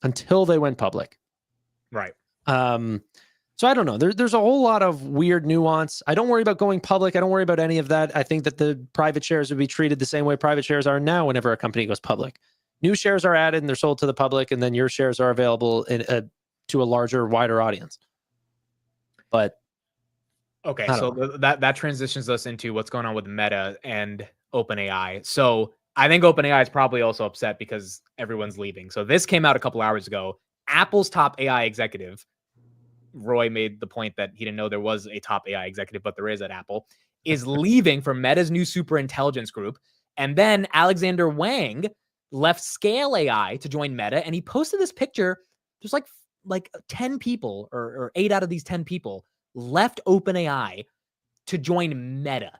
until they went public. Right. So I don't know. There's a whole lot of weird nuance. I don't worry about going public. I don't worry about any of that. I think that the private shares would be treated the same way private shares are now whenever a company goes public. New shares are added and they're sold to the public, and then your shares are available to a larger, wider audience. But okay, so that transitions us into what's going on with Meta and OpenAI. So I think OpenAI is probably also upset because everyone's leaving. So this came out a couple hours ago. Apple's top AI executive, Roy made the point that he didn't know there was a top AI executive, but there is at Apple, is leaving for Meta's new super intelligence group. And then Alexander Wang left Scale AI to join Meta, and he posted this picture. There's like 10 people or 8 out of these 10 people left OpenAI to join Meta.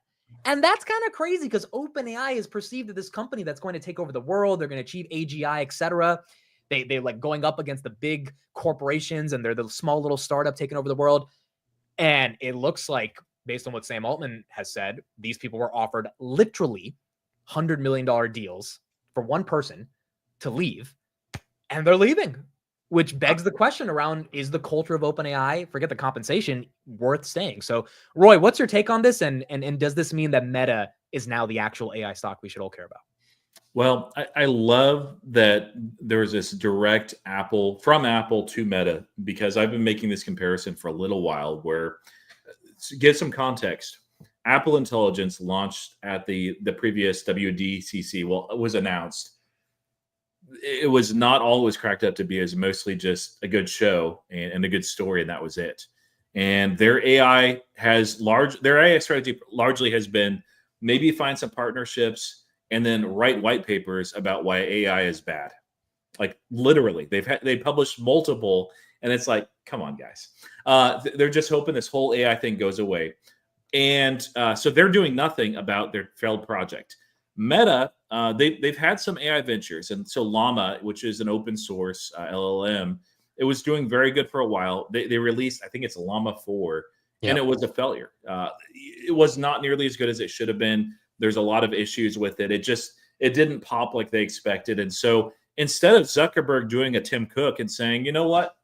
And that's kind of crazy because OpenAI is perceived as this company that's going to take over the world. They're going to achieve AGI, etc. They like going up against the big corporations, and they're the small little startup taking over the world. And it looks like, based on what Sam Altman has said, these people were offered literally $100 million deals for one person to leave, and they're leaving, which begs the question around, is the culture of OpenAI, forget the compensation, worth staying? So, Roy, what's your take on this? And does this mean that Meta is now the actual AI stock we should all care about? Well, I love that there's this direct from Apple to Meta, because I've been making this comparison for a little while where, to give some context, Apple Intelligence launched at the previous WDCC. Well, it was announced. It was not all it was cracked up to be. It was mostly just a good show and a good story, and that was it. And their AI strategy largely has been maybe find some partnerships and then write white papers about why AI is bad. Like literally, they published multiple, and it's like, come on, guys. They're just hoping this whole AI thing goes away. And so they're doing nothing about their failed project. Meta, they've had some AI ventures. And so Llama, which is an open source LLM, it was doing very good for a while. They released, I think it's Llama 4, and it was a failure. It was not nearly as good as it should have been. There's a lot of issues with it. It didn't pop like they expected. And so instead of Zuckerberg doing a Tim Cook and saying, you know what,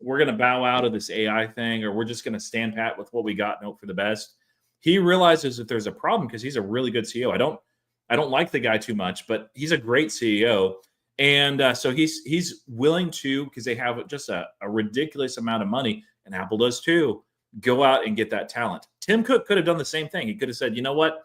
we're going to bow out of this AI thing, or we're just going to stand pat with what we got and hope for the best, he realizes that there's a problem, because he's a really good CEO. I don't like the guy too much, but he's a great CEO. And so he's willing to, because they have just a ridiculous amount of money, and Apple does too, go out and get that talent. Tim Cook could have done the same thing. He could have said, you know what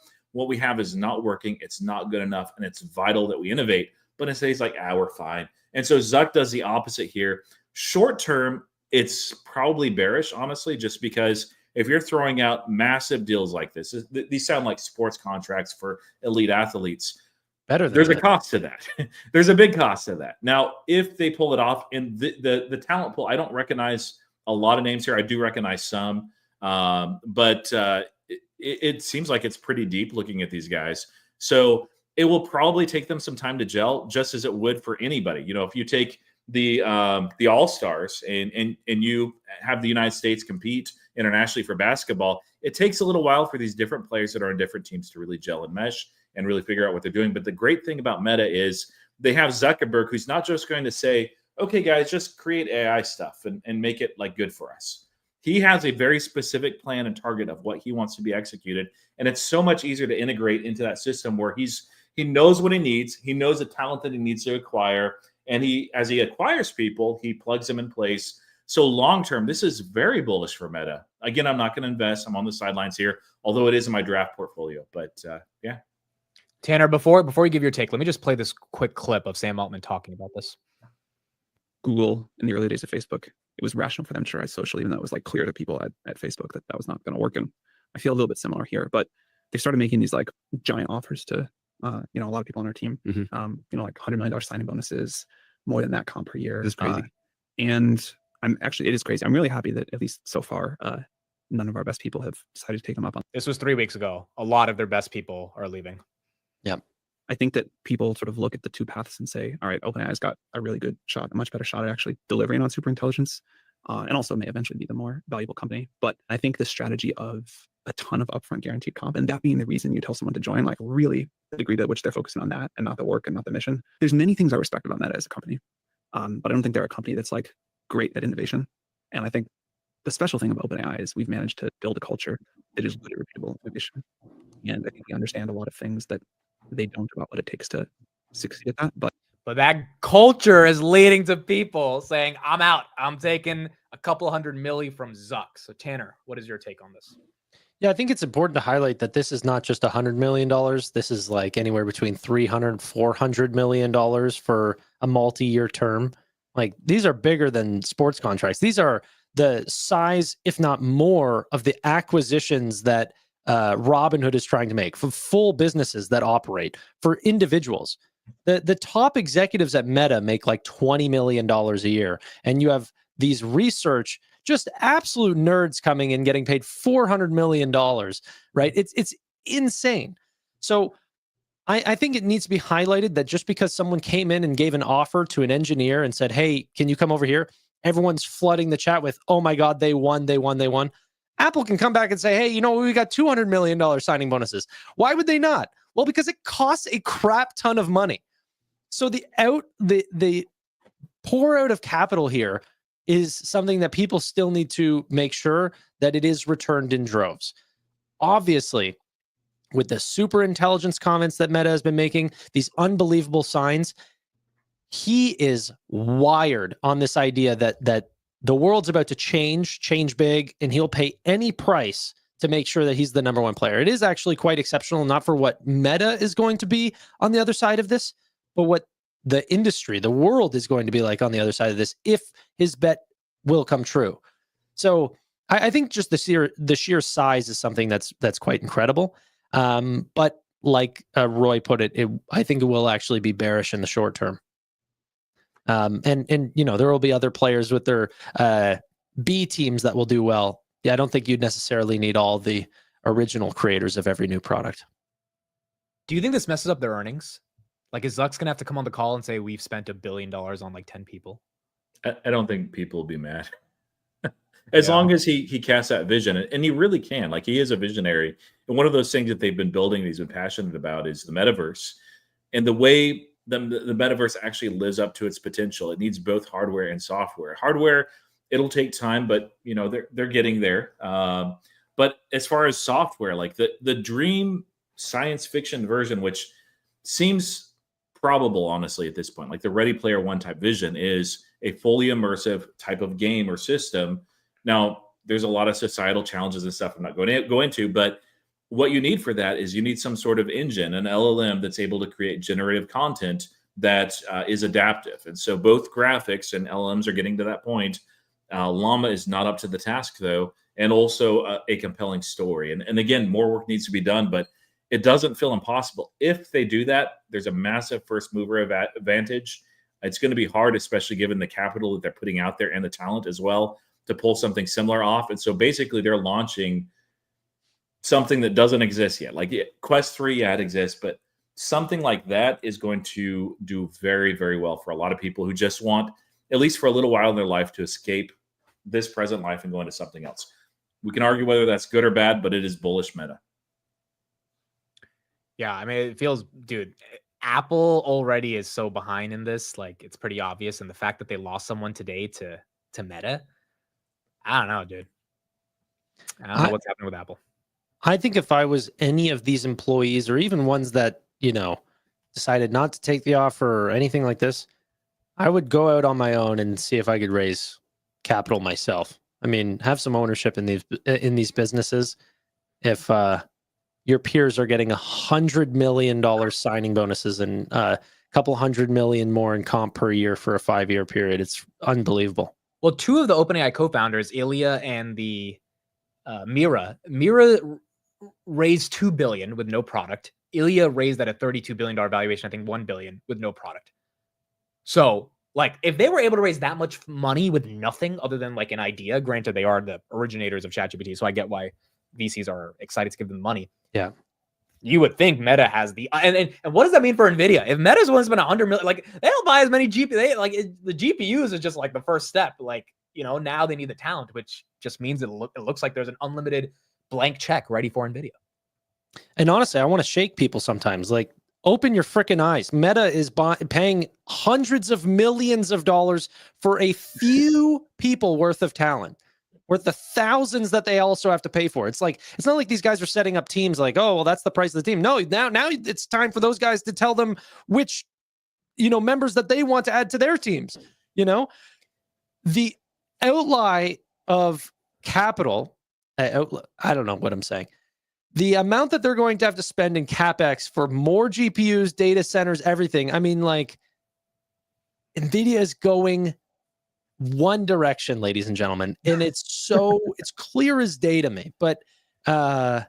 we have is not working. It's not good enough. And it's vital that we innovate. But instead he's like, we're fine. And so Zuck does the opposite here. Short term, it's probably bearish, honestly, just because if you're throwing out massive deals like this, these sound like sports contracts for elite athletes. There's a cost to that. There's a big cost to that. Now, if they pull it off, and the talent pool, I don't recognize a lot of names here. I do recognize some, but it seems like it's pretty deep looking at these guys. So it will probably take them some time to gel, just as it would for anybody. If you take the All-Stars and you have the United States compete internationally for basketball, it takes a little while for these different players that are on different teams to really gel and mesh and really figure out what they're doing. But the great thing about Meta is they have Zuckerberg, who's not just going to say, okay, guys, just create AI stuff and make it like good for us. He has a very specific plan and target of what he wants to be executed. And it's so much easier to integrate into that system where he knows what he needs. He knows the talent that he needs to acquire. And as he acquires people, he plugs them in place. So long-term, this is very bullish for Meta. Again, I'm not going to invest. I'm on the sidelines here, although it is in my draft portfolio. But yeah. Tanner, before you give your take, let me just play this quick clip of Sam Altman talking about this. Google, in the early days of Facebook, it was rational for them to try social, even though it was like clear to people at Facebook that was not going to work. And I feel a little bit similar here, but they started making these like giant offers to, a lot of people on our team, like $100 million signing bonuses, more than that comp per year. It's crazy. And it is crazy. I'm really happy that at least so far, none of our best people have decided to take them up on. This was 3 weeks ago. A lot of their best people are leaving. Yeah. I think that people sort of look at the two paths and say, all right, OpenAI's got a really good shot, a much better shot at actually delivering on super intelligence and also may eventually be the more valuable company. But I think the strategy of a ton of upfront guaranteed comp, and that being the reason you tell someone to join, like really the degree to which they're focusing on that and not the work and not the mission. There's many things I respect about Meta as a company, but I don't think they're a company that's like great at innovation. And I think the special thing about OpenAI is we've managed to build a culture that is really repeatable innovation. And I think we understand a lot of things that they don't about what it takes to succeed at that. But that culture is leading to people saying, I'm out. I'm taking a couple $100 million from Zuck. So Tanner, what is your take on this? Yeah, I think it's important to highlight that this is not just $100 million. This is like anywhere between $300 and $400 million for a multi-year term. Like these are bigger than sports contracts. These are the size, if not more, of the acquisitions that Robinhood is trying to make for full businesses that operate, for individuals. The top executives at Meta make like $20 million a year, and you have these research, just absolute nerds coming in getting paid $400 million, right? It's insane. So I think it needs to be highlighted that just because someone came in and gave an offer to an engineer and said, hey, can you come over here? Everyone's flooding the chat with, oh my God, they won. Apple can come back and say, hey, you know, we got $200 million signing bonuses. Why would they not? Well, because it costs a crap ton of money. So the pour out of capital here is something that people still need to make sure that it is returned in droves. Obviously, with the super intelligence comments that Meta has been making, these unbelievable signs, he is wired on this idea that the world's about to change big, and he'll pay any price to make sure that he's the number one player. It is actually quite exceptional, not for what Meta is going to be on the other side of this, but what the industry, the world is going to be like on the other side of this, if his bet will come true. So I think just the sheer size is something that's quite incredible. But like Roy put it, I think it will actually be bearish in the short term. And you know, there will be other players with their B teams that will do well. Yeah, I don't think you'd necessarily need all the original creators of every new product. Do you think this messes up their earnings? Like, is Zuck's gonna have to come on the call and say we've spent $1 billion on like 10 people? I don't think people will be mad. As long as he casts that vision, and he really can. Like, he is a visionary. And one of those things that they've been building, he's been passionate about, is the metaverse. And the way the metaverse actually lives up to its potential. It needs both hardware and software. Hardware, it'll take time, but you know, they're getting there. But as far as software, like the dream science fiction version, which seems probable, honestly, at this point, like the Ready Player One type vision, is a fully immersive type of game or system. Now, there's a lot of societal challenges and stuff I'm not going to go into, but what you need for that is you need some sort of engine, an LLM that's able to create generative content that is adaptive. And so both graphics and LLMs are getting to that point. Llama is not up to the task, though, and also a compelling story. And again, more work needs to be done, but it doesn't feel impossible. If they do that, there's a massive first mover advantage. It's going to be hard, especially given the capital that they're putting out there and the talent as well, to pull something similar off. And so basically they're launching something that doesn't exist yet. Like Quest 3, yeah, it exists, but something like that is going to do very, very well for a lot of people who just want, at least for a little while in their life, to escape this present life and go into something else. We can argue whether that's good or bad, but it is bullish meta. Yeah, I mean, it feels, dude, Apple already is so behind in this. Like, it's pretty obvious. And the fact that they lost someone today to Meta, I don't know, dude. I don't know what's happening with Apple. I think if I was any of these employees, or even ones that, you know, decided not to take the offer or anything like this, I would go out on my own and see if I could raise capital myself. I mean, have some ownership in these businesses. If your peers are getting $100 million signing bonuses and a couple $100 million more in comp per year for a 5-year period, it's unbelievable. Well, two of the OpenAI co-founders, Ilya and the Mira raised $2 billion with no product. Ilya raised at a $32 billion valuation, I think $1 billion with no product. So, like, if they were able to raise that much money with nothing other than like an idea, granted they are the originators of ChatGPT, so I get why VCs are excited to give them money. Yeah, you would think Meta has the and what does that mean for Nvidia? If Meta's willing to spend $100 million, like they don't buy as many GPUs. The GPUs is just like the first step. Like, now they need the talent, which just means it looks like there's an unlimited blank check ready for NVIDIA. And honestly, I want to shake people sometimes. Like, open your freaking eyes. Meta is paying hundreds of millions of dollars for a few people worth of talent, worth the thousands that they also have to pay for. It's like, it's not like these guys are setting up teams like, oh, well, that's the price of the team. No, now it's time for those guys to tell them which, members that they want to add to their teams. The outlay of capital, I don't know what I'm saying. The amount that they're going to have to spend in CapEx for more GPUs, data centers, everything. I mean, like, NVIDIA is going one direction, ladies and gentlemen. And it's clear as day to me. But I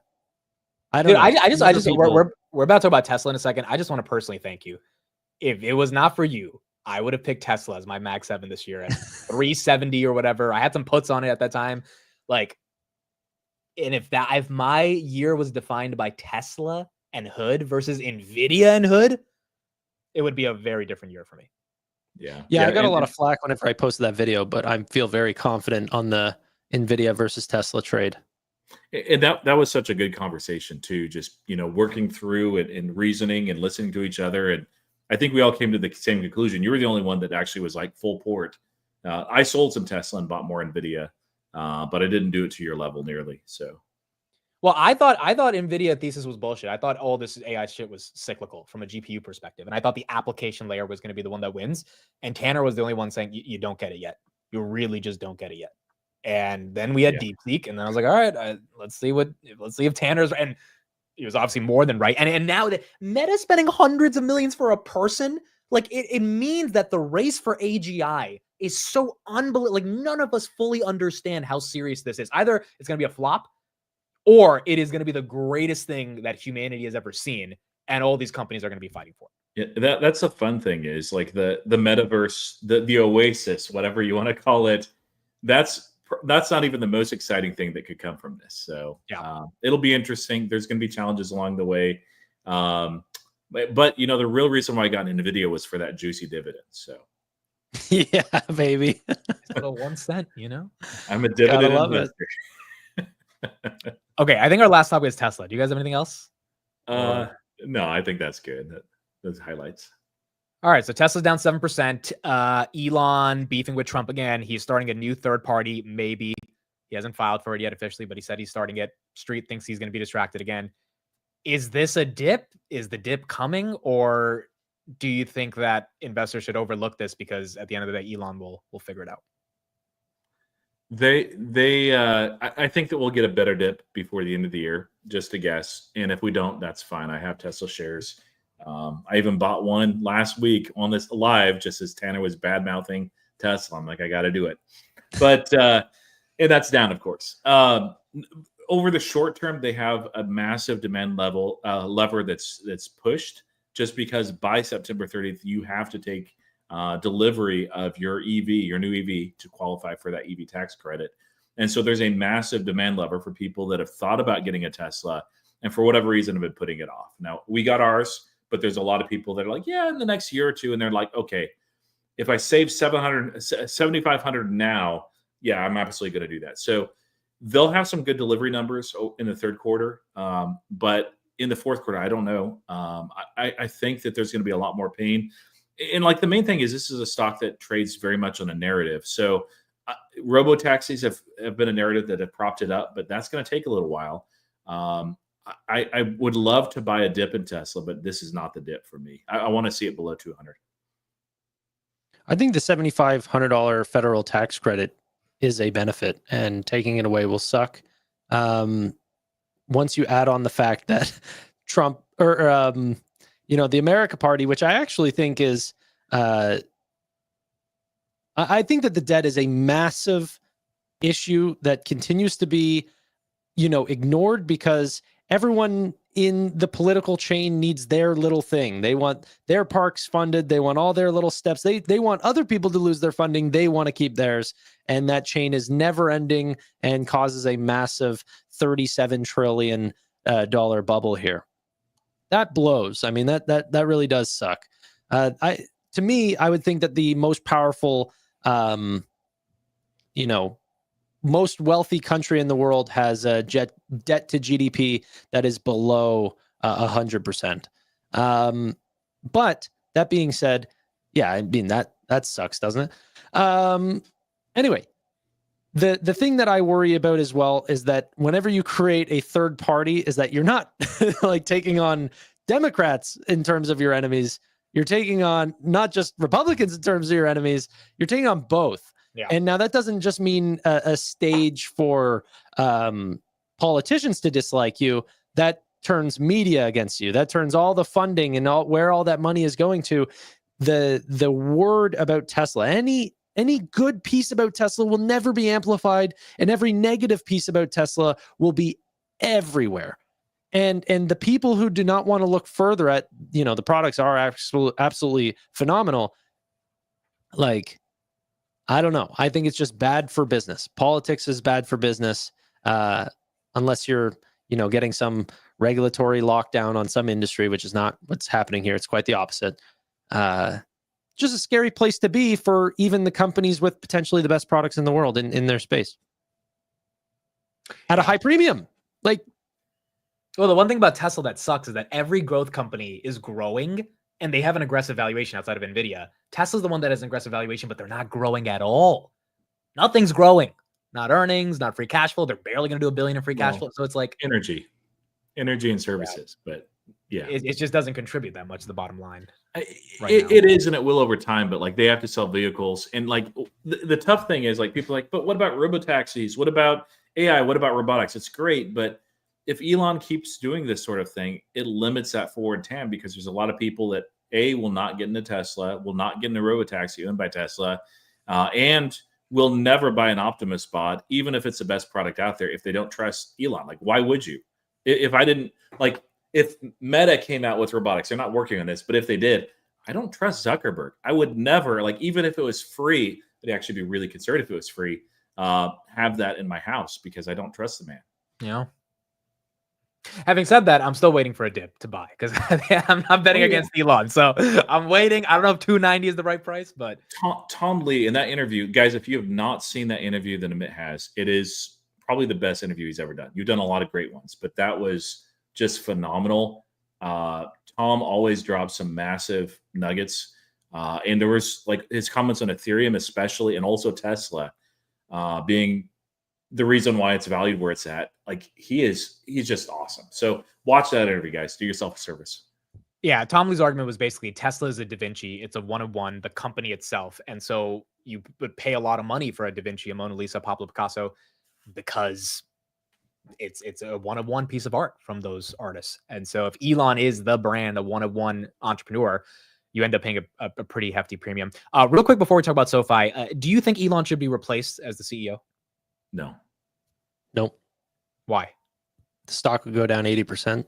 don't know. I just we're about to talk about Tesla in a second. I just want to personally thank you. If it was not for you, I would have picked Tesla as my Mag 7 this year at 370 or whatever. I had some puts on it at that time. Like, and if my year was defined by Tesla and Hood versus NVIDIA and Hood, it would be a very different year for me. Yeah. I got a lot of flack whenever I posted that video, but I feel very confident on the NVIDIA versus Tesla trade. And that was such a good conversation too, just, working through and reasoning and listening to each other. And I think we all came to the same conclusion. You were the only one that actually was like full port. I sold some Tesla and bought more NVIDIA. But I didn't do it to your level nearly. So, well, I thought NVIDIA thesis was bullshit. I thought all this AI shit was cyclical from a GPU perspective, and I thought the application layer was going to be the one that wins. And Tanner was the only one saying you don't get it yet. You really just don't get it yet. And then we had DeepSeek, and then I was like, all right, let's see if Tanner's, and he was obviously more than right. And now that Meta spending hundreds of millions for a person, like it means that the race for AGI is so unbelievable. Like, none of us fully understand how serious this is. Either it's going to be a flop, or it is going to be the greatest thing that humanity has ever seen, and all these companies are going to be fighting for it. Yeah, that's the fun thing is like the metaverse, the oasis, whatever you want to call it. That's not even the most exciting thing that could come from this. So it'll be interesting. There's going to be challenges along the way. But the real reason why I got into NVIDIA was for that juicy dividend. So. Yeah, baby. Little 1 cent, I'm a dividend investor. Okay, I think our last topic is Tesla. Do you guys have anything else? No, I think that's good. Those highlights. All right, so Tesla's down 7%. Elon beefing with Trump again. He's starting a new third party, maybe. He hasn't filed for it yet officially, but he said he's starting it. Street thinks he's going to be distracted again. Is this a dip? Is the dip coming? Or do you think that investors should overlook this because at the end of the day, Elon will figure it out? I think that we'll get a better dip before the end of the year, just a guess. And if we don't, that's fine. I have Tesla shares. I even bought one last week on this live, just as Tanner was bad mouthing Tesla. I'm like, I got to do it. But and that's down, of course. Over the short term, they have a massive demand lever that's pushed. Just because by September 30th, you have to take delivery of your new EV to qualify for that EV tax credit. And so there's a massive demand lever for people that have thought about getting a Tesla and for whatever reason have been putting it off. Now, we got ours, but there's a lot of people that are like, yeah, in the next year or two. And they're like, okay, if I save $7,500 now, yeah, I'm absolutely going to do that. So they'll have some good delivery numbers in the third quarter. But in the fourth quarter, I don't know. I think that there's going to be a lot more pain. And like the main thing is this is a stock that trades very much on a narrative. So robo-taxis have been a narrative that have propped it up, but that's going to take a little while. I would love to buy a dip in Tesla, but this is not the dip for me. I want to see it below 200. I think the $7,500 federal tax credit is a benefit, and taking it away will suck. Once you add on the fact that Trump the America Party, which I actually think is, I think that the debt is a massive issue that continues to be, ignored because everyone in the political chain needs their little thing. They want their parks funded. They want all their little steps. They want other people to lose their funding. They want to keep theirs. And that chain is never ending and causes a massive $37 trillion dollar bubble here. That blows. I mean, that really does suck. To me, I would think that the most powerful you know, most wealthy country in the world has a debt to GDP that is below 100%. But that being said, yeah, I mean that sucks, doesn't it? Anyway, the thing that I worry about as well is that whenever you create a third party, is that you're not like taking on Democrats in terms of your enemies. You're taking on not just Republicans in terms of your enemies. You're taking on both. Yeah. And now that doesn't just mean a stage for politicians to dislike you. That turns media against you. That turns all the funding and where all that money is going to. The word about Tesla, any good piece about Tesla will never be amplified, and every negative piece about Tesla will be everywhere. And the people who do not want to look further at, you know, the products are absolutely phenomenal. Like, I don't know. I think it's just bad for business. Politics is bad for business, unless you're, you know, getting some regulatory lockdown on some industry, which is not what's happening here. It's quite the opposite. Just a scary place to be for even the companies with potentially the best products in the world in their space at a high premium. Like, well, the one thing about Tesla that sucks is that every growth company is growing and they have an aggressive valuation outside of NVIDIA. Tesla's the one that has an aggressive valuation, but they're not growing at all. Nothing's growing. Not earnings, not free cash flow. They're barely going to do $1 billion in free cash flow. So it's like energy and services. Yeah. But yeah, it just doesn't contribute that much to the bottom line. It is, and it will over time. But like, they have to sell vehicles, and like the tough thing is, like, people are like, but what about robotaxis? What about AI? What about robotics? It's great, but if Elon keeps doing this sort of thing, it limits that forward TAM, because there's a lot of people that will not get into Tesla, will not get into robotaxi owned by Tesla, and will never buy an Optimus bot, even if it's the best product out there, if they don't trust Elon. Like, why would you? If I didn't, like, if Meta came out with robotics, they're not working on this, but if they did, I don't trust Zuckerberg. I would never, like, even if it was free, I'd actually be really concerned if it was free, have that in my house, because I don't trust the man. Yeah. Having said that, I'm still waiting for a dip to buy, because I'm not betting against Elon. So I'm waiting. I don't know if 290 is the right price, but Tom Lee in that interview, guys, if you have not seen that interview that Amit has, it is probably the best interview he's ever done. You've done a lot of great ones, but that was just phenomenal. Tom always drops some massive nuggets. And there was, like, his comments on Ethereum, especially, and also Tesla, being the reason why it's valued where it's at. Like, he's just awesome. So watch that interview, guys. Do yourself a service. Yeah, Tom Lee's argument was basically Tesla is a Da Vinci. It's a one-of-one, the company itself. And so you would pay a lot of money for a Da Vinci, a Mona Lisa, Pablo Picasso, because it's a one-of-one piece of art from those artists. And so if Elon is the brand, a one-of-one entrepreneur, you end up paying a pretty hefty premium. Real quick before we talk about SoFi, do you think Elon should be replaced as the CEO? No. Nope. Why? The stock would go down 80%.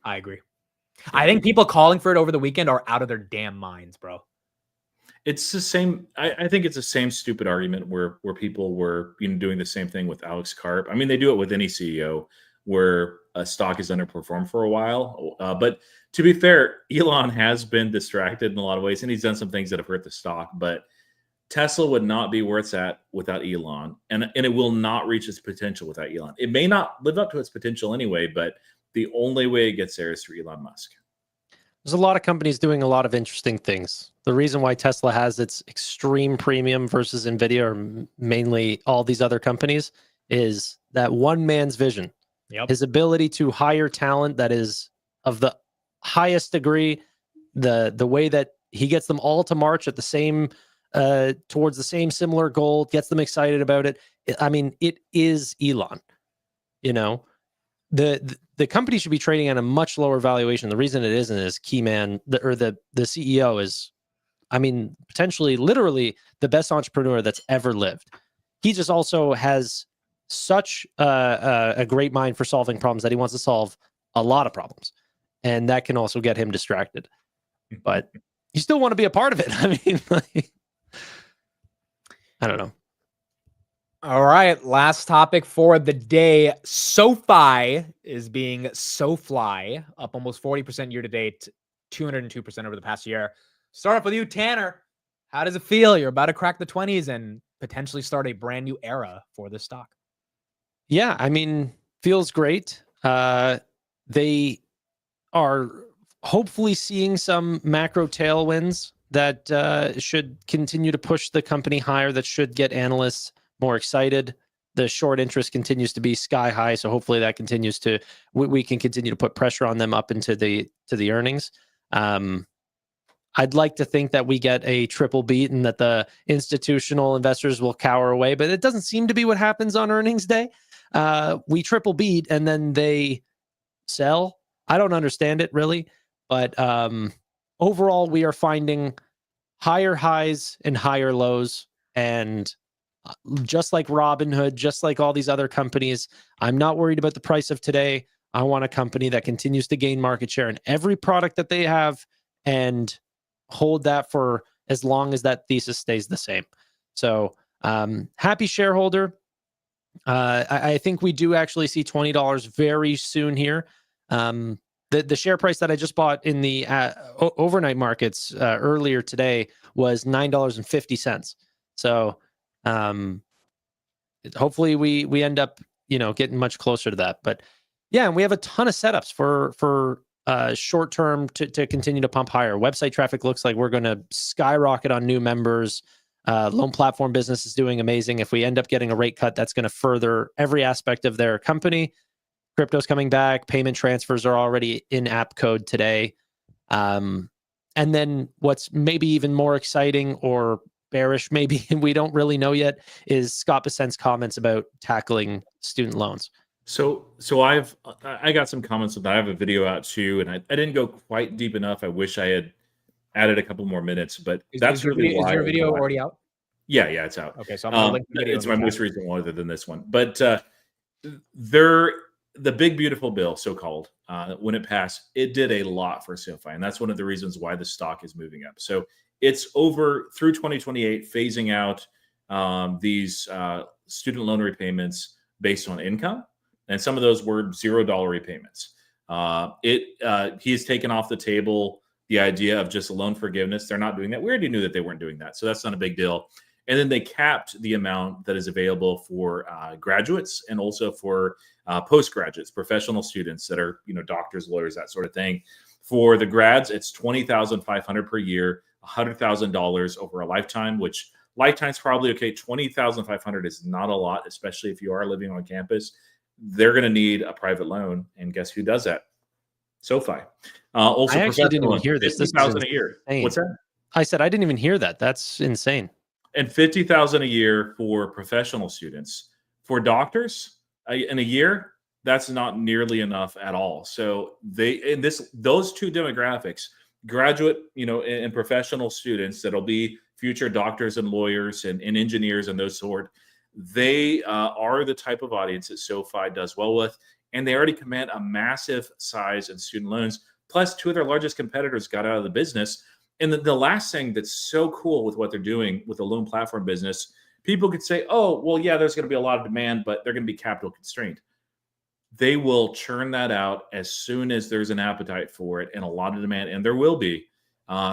I agree. I think people calling for it over the weekend are out of their damn minds, bro. It's the same. I think it's the same stupid argument where people were, you know, doing the same thing with Alex Karp. I mean, they do it with any CEO where a stock is underperformed for a while. But to be fair, Elon has been distracted in a lot of ways, and he's done some things that have hurt the stock. But Tesla would not be where it's at without Elon, and it will not reach its potential without Elon. It may not live up to its potential anyway, but the only way it gets there is through Elon Musk. There's a lot of companies doing a lot of interesting things. The reason why Tesla has its extreme premium versus NVIDIA, or mainly all these other companies, is that one man's vision. Yep. His ability to hire talent that is of the highest degree, the way that he gets them all to march at the same towards the same similar goal, gets them excited about it. I mean, it is Elon. You know, the company should be trading at a much lower valuation. The reason it isn't is Keyman, the CEO is, I mean, potentially, literally the best entrepreneur that's ever lived. He just also has such a great mind for solving problems that he wants to solve a lot of problems, and that can also get him distracted. But you still want to be a part of it. I mean, like, I don't know. All right, last topic for the day. SoFi is being SoFly, up almost 40% year to date, 202% over the past year. Start off with you, Tanner. How does it feel? You're about to crack the 20s, and potentially start a brand new era for this stock. Yeah, I mean, feels great. They are hopefully seeing some macro tailwinds that should continue to push the company higher, that should get analysts more excited. The short interest continues to be sky high, so hopefully that continues to we can continue to put pressure on them up into the earnings. I'd like to think that we get a triple beat and that the institutional investors will cower away, but it doesn't seem to be what happens on earnings day. We triple beat and then they sell. I don't understand it really, but overall we are finding higher highs and higher lows. And just like Robinhood, just like all these other companies, I'm not worried about the price of today. I want a company that continues to gain market share in every product that they have and hold that for as long as that thesis stays the same. So happy shareholder. I think we do actually see $20 very soon here. The share price that I just bought in the overnight markets earlier today was $9.50. So hopefully we end up getting much closer to that. But yeah, and we have a ton of setups for short term to continue to pump higher. Website traffic looks like we're going to skyrocket on new members. Loan platform business is doing amazing. If we end up getting a rate cut, that's going to further every aspect of their company. Crypto's coming back. Payment transfers are already in app code today. And then what's maybe even more exciting or bearish, maybe we don't really know yet, is Scott Bessent's comments about tackling student loans. So I got some comments on that. I have a video out too, and I didn't go quite deep enough. I wish I had added a couple more minutes, but that's really why. Is your video already out? Yeah, it's out. Okay, so I'm gonna link the video. It's my most recent one, other than this one. But the big beautiful bill, so called, when it passed, it did a lot for SoFi, and that's one of the reasons why the stock is moving up. So it's over through 2028, phasing out these student loan repayments based on income. And some of those were $0 repayments. He has taken off the table the idea of just loan forgiveness. They're not doing that. We already knew that they weren't doing that, so that's not a big deal. And then they capped the amount that is available for graduates and also for postgraduates, professional students that are doctors, lawyers, that sort of thing. For the grads, it's $20,500 per year, $100,000 over a lifetime, which lifetime's probably okay. $20,500 is not a lot, especially if you are living on campus. They're going to need a private loan, and guess who does that? SoFi. Also, I actually didn't even hear this. $50,000 a year. What's that? I said I didn't even hear that. That's insane. And $50,000 a year for professional students. For doctors, in a year, that's not nearly enough at all. So those two demographics, graduate, and professional students that'll be future doctors and lawyers and engineers and those sort. They are the type of audience that SoFi does well with, and they already command a massive size in student loans. Plus, two of their largest competitors got out of the business. And the last thing that's so cool with what they're doing with the loan platform business, people could say, oh, well, yeah, there's going to be a lot of demand, but they're going to be capital constrained. They will churn that out as soon as there's an appetite for it and a lot of demand, and there will be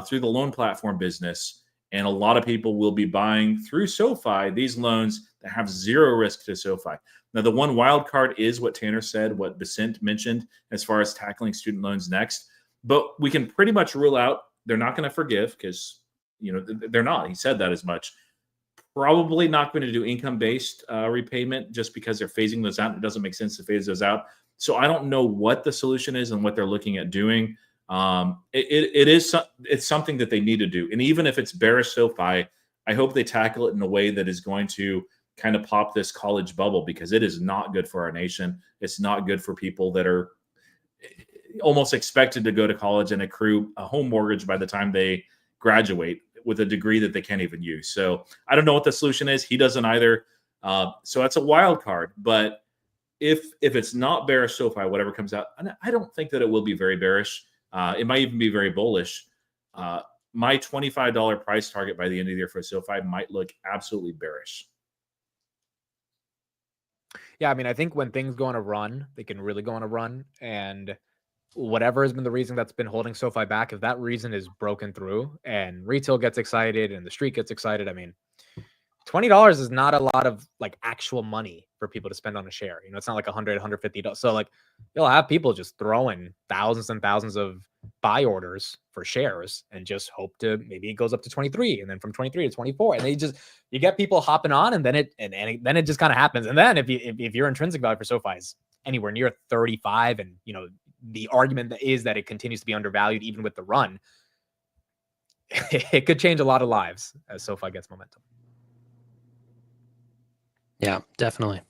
through the loan platform business. And a lot of people will be buying through SoFi these loans that have zero risk to SoFi. Now, the one wild card is what Tanner said, what Bessent mentioned as far as tackling student loans next. But we can pretty much rule out they're not going to forgive because, they're not. He said that as much. Probably not going to do income-based repayment just because they're phasing those out. It doesn't make sense to phase those out. So I don't know what the solution is and what they're looking at doing. It's something that they need to do. And even if it's bearish SoFi, I hope they tackle it in a way that is going to kind of pop this college bubble, because it is not good for our nation. It's not good for people that are almost expected to go to college and accrue a home mortgage by the time they graduate with a degree that they can't even use. So I don't know what the solution is. He doesn't either. So that's a wild card. But if it's not bearish SoFi, whatever comes out, I don't think that it will be very bearish. It might even be very bullish. My $25 price target by the end of the year for SoFi might look absolutely bearish. Yeah, I mean, I think when things go on a run, they can really go on a run. And whatever has been the reason that's been holding SoFi back, if that reason is broken through and retail gets excited and the street gets excited, I mean, $20 is not a lot of like actual money for people to spend on a share. It's not like $100, $150. So like you'll have people just throwing thousands and thousands of buy orders for shares and just hope to maybe it goes up to 23 and then from 23 to 24. And you get people hopping on and then it just kind of happens. And then if your intrinsic value for SoFi is anywhere near 35 and the argument is that it continues to be undervalued even with the run, it could change a lot of lives as SoFi gets momentum. Yeah, definitely.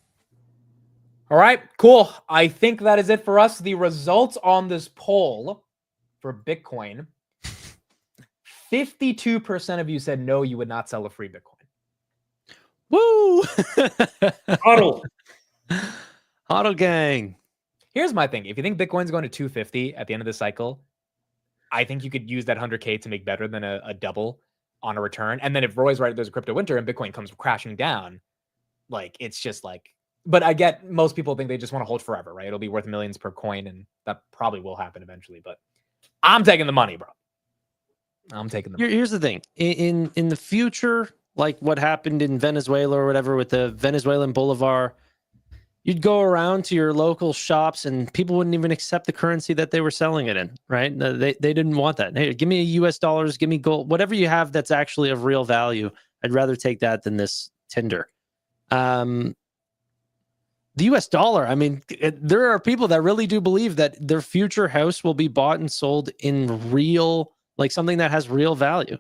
All right, cool. I think that is it for us. The results on this poll for Bitcoin, 52% of you said no, you would not sell a free Bitcoin. Woo! Huddle. Huddle gang. Here's my thing. If you think Bitcoin's going to 250 at the end of the cycle, I think you could use that 100K to make better than a double on a return. And then if Roy's right, there's a crypto winter and Bitcoin comes crashing down, like it's just like, but I get most people think they just want to hold forever, right? It'll be worth millions per coin and that probably will happen eventually, but I'm taking the money, bro. I'm taking the money. Here's the thing. In the future, like what happened in Venezuela or whatever with the Venezuelan bolivar, you'd go around to your local shops and people wouldn't even accept the currency that they were selling it in, right? They didn't want that. Hey, give me US dollars, give me gold, whatever you have that's actually of real value. I'd rather take that than this Tinder. The US dollar, I mean, there are people that really do believe that their future house will be bought and sold in real, like something that has real value.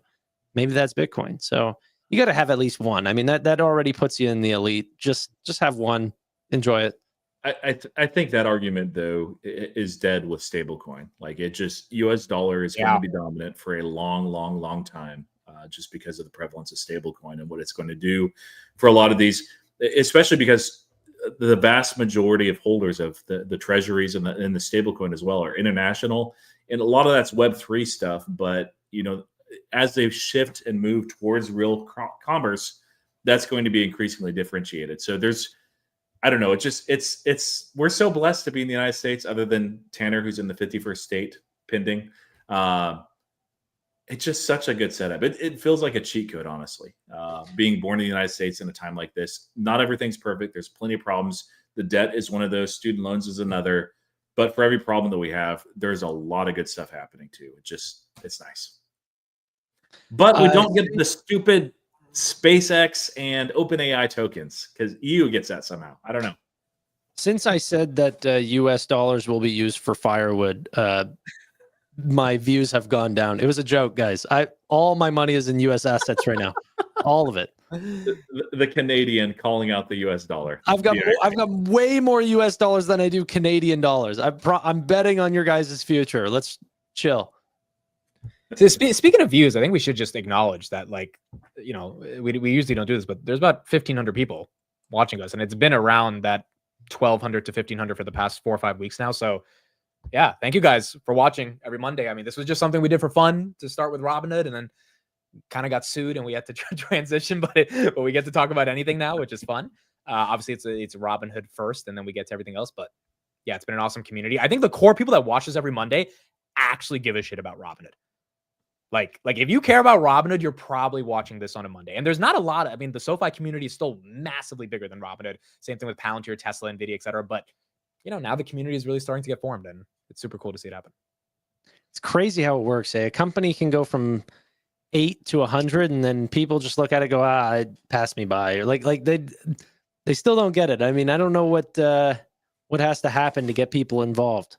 Maybe that's Bitcoin. So you got to have at least one. I mean, that already puts you in the elite. Just have one. Enjoy it. I think that argument though is dead with stablecoin. Like it just US dollar is going to be dominant for a long time, just because of the prevalence of stablecoin and what it's going to do for a lot of these, especially because the vast majority of holders of the treasuries and the stablecoin as well are international, and a lot of that's Web3 stuff. But as they shift and move towards real commerce, that's going to be increasingly differentiated. So I don't know. We're so blessed to be in the United States, other than Tanner, who's in the 51st state pending. It's just such a good setup. It feels like a cheat code, honestly. Being born in the United States in a time like this, not everything's perfect. There's plenty of problems. The debt is one of those. Student loans is another. But for every problem that we have, there's a lot of good stuff happening too. It's nice. But we don't get the stupid SpaceX and OpenAI tokens because EU gets that somehow. I don't know. Since I said that US dollars will be used for firewood, my views have gone down. It was a joke, guys. All my money is in US assets right now. All of it. The Canadian calling out the US dollar. I've got way more US dollars than I do Canadian dollars. I'm betting on your guys' future. Let's chill. So speaking of views, I think we should just acknowledge that, like, we usually don't do this, but there's about 1,500 people watching us, and it's been around that 1,200 to 1,500 for the past 4 or 5 weeks now. So, yeah, thank you guys for watching every Monday. I mean, this was just something we did for fun to start with Robinhood, and then kind of got sued, and we had to transition, but we get to talk about anything now, which is fun. Obviously, it's Robinhood first, and then we get to everything else. But yeah, it's been an awesome community. I think the core people that watch us every Monday actually give a shit about Robinhood. Like if you care about Robinhood, you're probably watching this on a Monday. And there's not a lot of, I mean, the SoFi community is still massively bigger than Robinhood. Same thing with Palantir, Tesla, Nvidia, et cetera. But, now the community is really starting to get formed, and it's super cool to see it happen. It's crazy how it works. A company can go from 8 to 100, and then people just look at it, go, it passed me by. Or like they still don't get it. I mean, I don't know what has to happen to get people involved.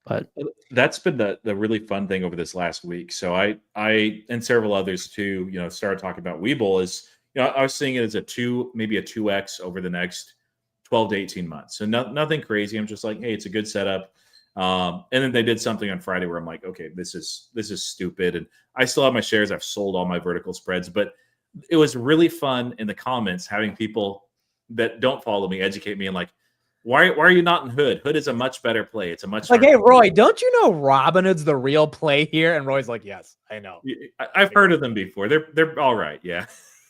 But that's been the really fun thing over this last week. So I and several others too, started talking about Webull is, I was seeing it as maybe a 2x over the next 12 to 18 months. So nothing crazy. I'm just like, hey, it's a good setup. And then they did something on Friday where I'm like, okay, this is stupid. And I still have my shares. I've sold all my vertical spreads, but it was really fun in the comments having people that don't follow me educate me and like, why are you not in Hood? Hood is a much better play. It's a much like, hey, Roy, don't you know Robinhood's the real play here? And Roy's like, yes, I know. I've heard of them before. They're all right, yeah.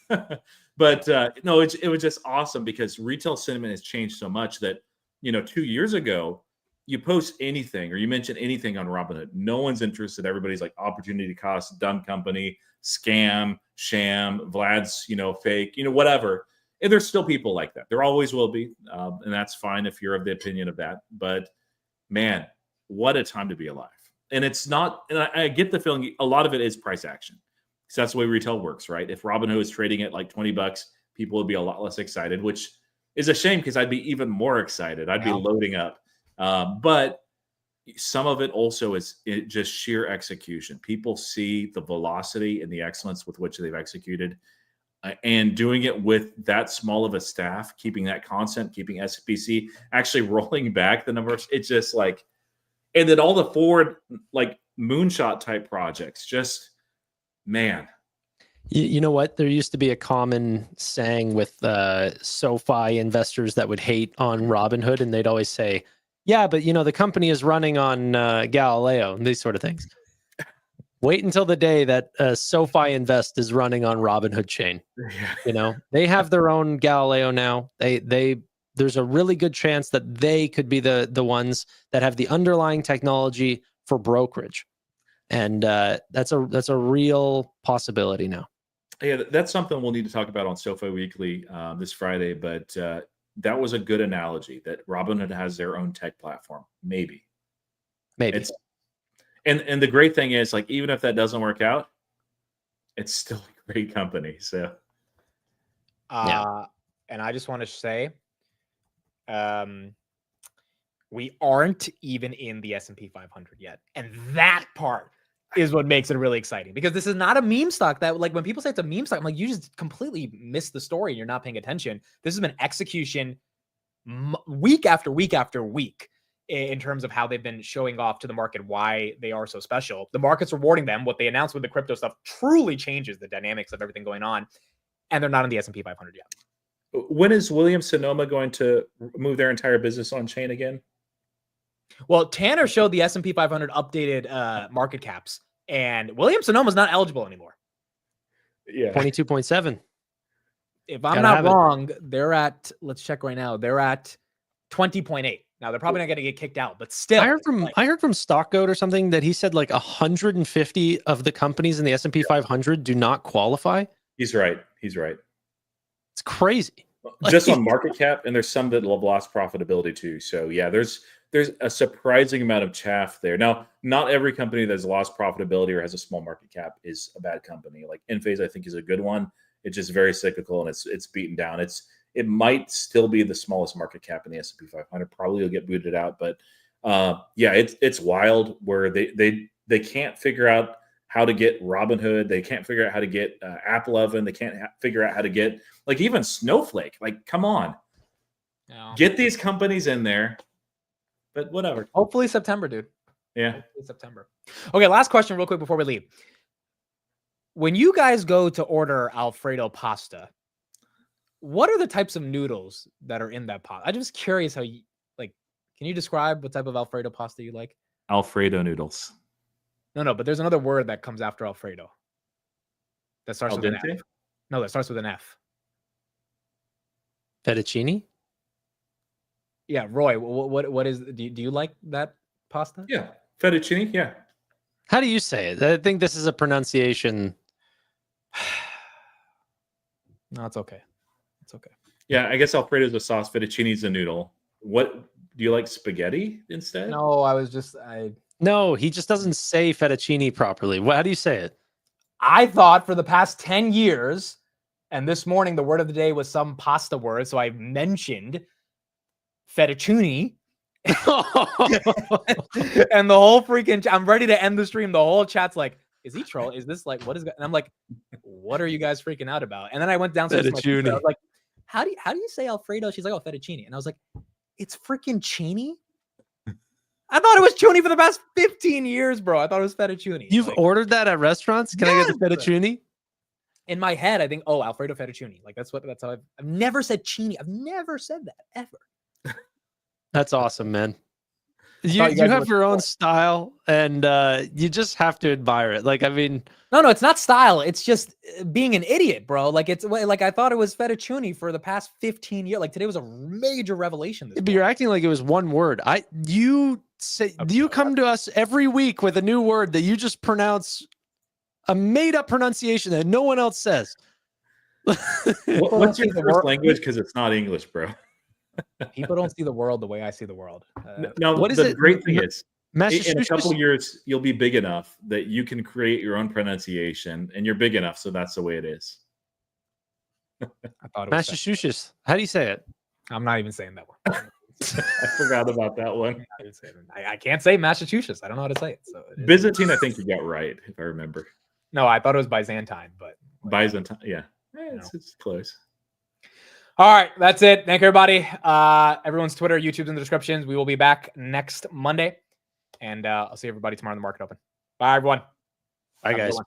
But no, it was just awesome because retail sentiment has changed so much that 2 years ago, you post anything or you mention anything on Robinhood, no one's interested. Everybody's like opportunity cost, dumb company, scam, sham, Vlad's, fake, whatever. And there's still people like that. There always will be. And that's fine if you're of the opinion of that. But man, what a time to be alive. And it's not, and I get the feeling a lot of it is price action. Because that's the way retail works, right? If Robinhood is trading at like $20, people would be a lot less excited, which is a shame because I'd be even more excited. I'd be loading up. But some of it also is just sheer execution. People see the velocity and the excellence with which they've executed, and doing it with that small of a staff, keeping that constant, keeping SPC, actually rolling back the numbers. It's just like, and then all the forward, like moonshot type projects, just, man. You know what? There used to be a common saying with SoFi investors that would hate on Robinhood, and they'd always say, yeah, but the company is running on Galileo and these sort of things. Wait until the day that SoFi Invest is running on Robinhood chain. They have their own Galileo now. There's a really good chance that they could be the ones that have the underlying technology for brokerage, and that's a real possibility now. Yeah, that's something we'll need to talk about on SoFi Weekly this Friday. But that was a good analogy that Robinhood has their own tech platform. Maybe. It's, and the great thing is, like, even if that doesn't work out, it's still a great company. So, and I just want to say, we aren't even in the S&P 500 yet, and that part is what makes it really exciting, because this is not a meme stock that, like, when people say it's a meme stock, I'm like, you just completely missed the story and you're not paying attention. This has been execution week after week after week in terms of how they've been showing off to the market why they are so special. The market's rewarding them. What they announced with the crypto stuff truly changes the dynamics of everything going on, and they're not in the S&P 500 yet. When is Williams-Sonoma going to move their entire business on chain again? Well, Tanner showed the S&P 500 updated market caps, and Williams-Sonoma is not eligible anymore. Yeah, 22.7. If I'm not wrong, they're at, let's check right now, they're at 20.8. Now, they're probably not going to get kicked out, but still. I heard from StockGoat or something that he said like 150 of the companies in the S&P 500 do not qualify. He's right. It's crazy. Just on market cap, and there's some that have lost profitability too. So yeah, there's a surprising amount of chaff there. Now, not every company that's lost profitability or has a small market cap is a bad company. Like Enphase, I think, is a good one. It's just very cyclical and it's beaten down. It might still be the smallest market cap in the S&P 500. Probably will get booted out, but yeah, it's wild where they can't figure out how to get Robinhood. They can't figure out how to get AppLovin. They can't figure out how to get, like, even Snowflake. Like, come on, get these companies in there. But whatever. Hopefully September, dude. Yeah. Hopefully September. Okay, last question real quick before we leave. When you guys go to order Alfredo pasta, what are the types of noodles that are in that pot? I'm just curious how you, like, can you describe what type of Alfredo pasta you like? Alfredo noodles. No, but there's another word that comes after Alfredo that starts with an F. No, that starts with an F. Fettuccine? Yeah, Roy, what is, do you like that pasta? Yeah, fettuccine, yeah. How do you say it? I think this is a pronunciation. No, it's okay. It's okay. Yeah, I guess Alfredo's a sauce, fettuccine's a noodle. What, do you like spaghetti instead? No, No, he just doesn't say fettuccine properly. How do you say it? I thought for the past 10 years, and this morning the word of the day was some pasta word, so I mentioned fettuccine. And the whole freaking, I'm ready to end the stream. The whole chat's like, is he troll? Is this like, what is that? And I'm like, what are you guys freaking out about? And then I went downstairs to my sister. I was like, how do you say Alfredo? She's like, oh, fettuccine. And I was like, it's freaking chini. I thought it was chuni for the past 15 years, bro. I thought it was fettuccine. You've ordered that at restaurants? Can I get the fettuccine? In my head, I think, oh, Alfredo fettuccine. Like that's how I've never said chini. I've never said that ever. That's awesome, man. You have your own style, and you just have to admire it. Like, I mean, no, it's not style. It's just being an idiot, bro. Like, it's like I thought it was fettuccine for the past 15 years. Like today was a major revelation. But you're acting like it was one word. You come to us every week with a new word that you just pronounce a made-up pronunciation that no one else says. What's your first language? Because it's not English, bro. People don't see the world the way I see the world. No, what is the it? great thing is, in a Massachusetts? couple years, you'll be big enough that you can create your own pronunciation, and you're big enough, so that's the way it is. I thought it was Massachusetts. How do you say it? I'm not even saying that one. I forgot about that one. I can't say Massachusetts. I don't know how to say it. So it is. Byzantine, I think you got right, if I remember. No, I thought it was Byzantine, but Byzantine, yeah. It's close. All right, that's it. Thank you, everybody. Everyone's Twitter, YouTube's in the descriptions. We will be back next Monday, and I'll see everybody tomorrow in the market open. Bye, everyone. Bye, Have a good guys. one.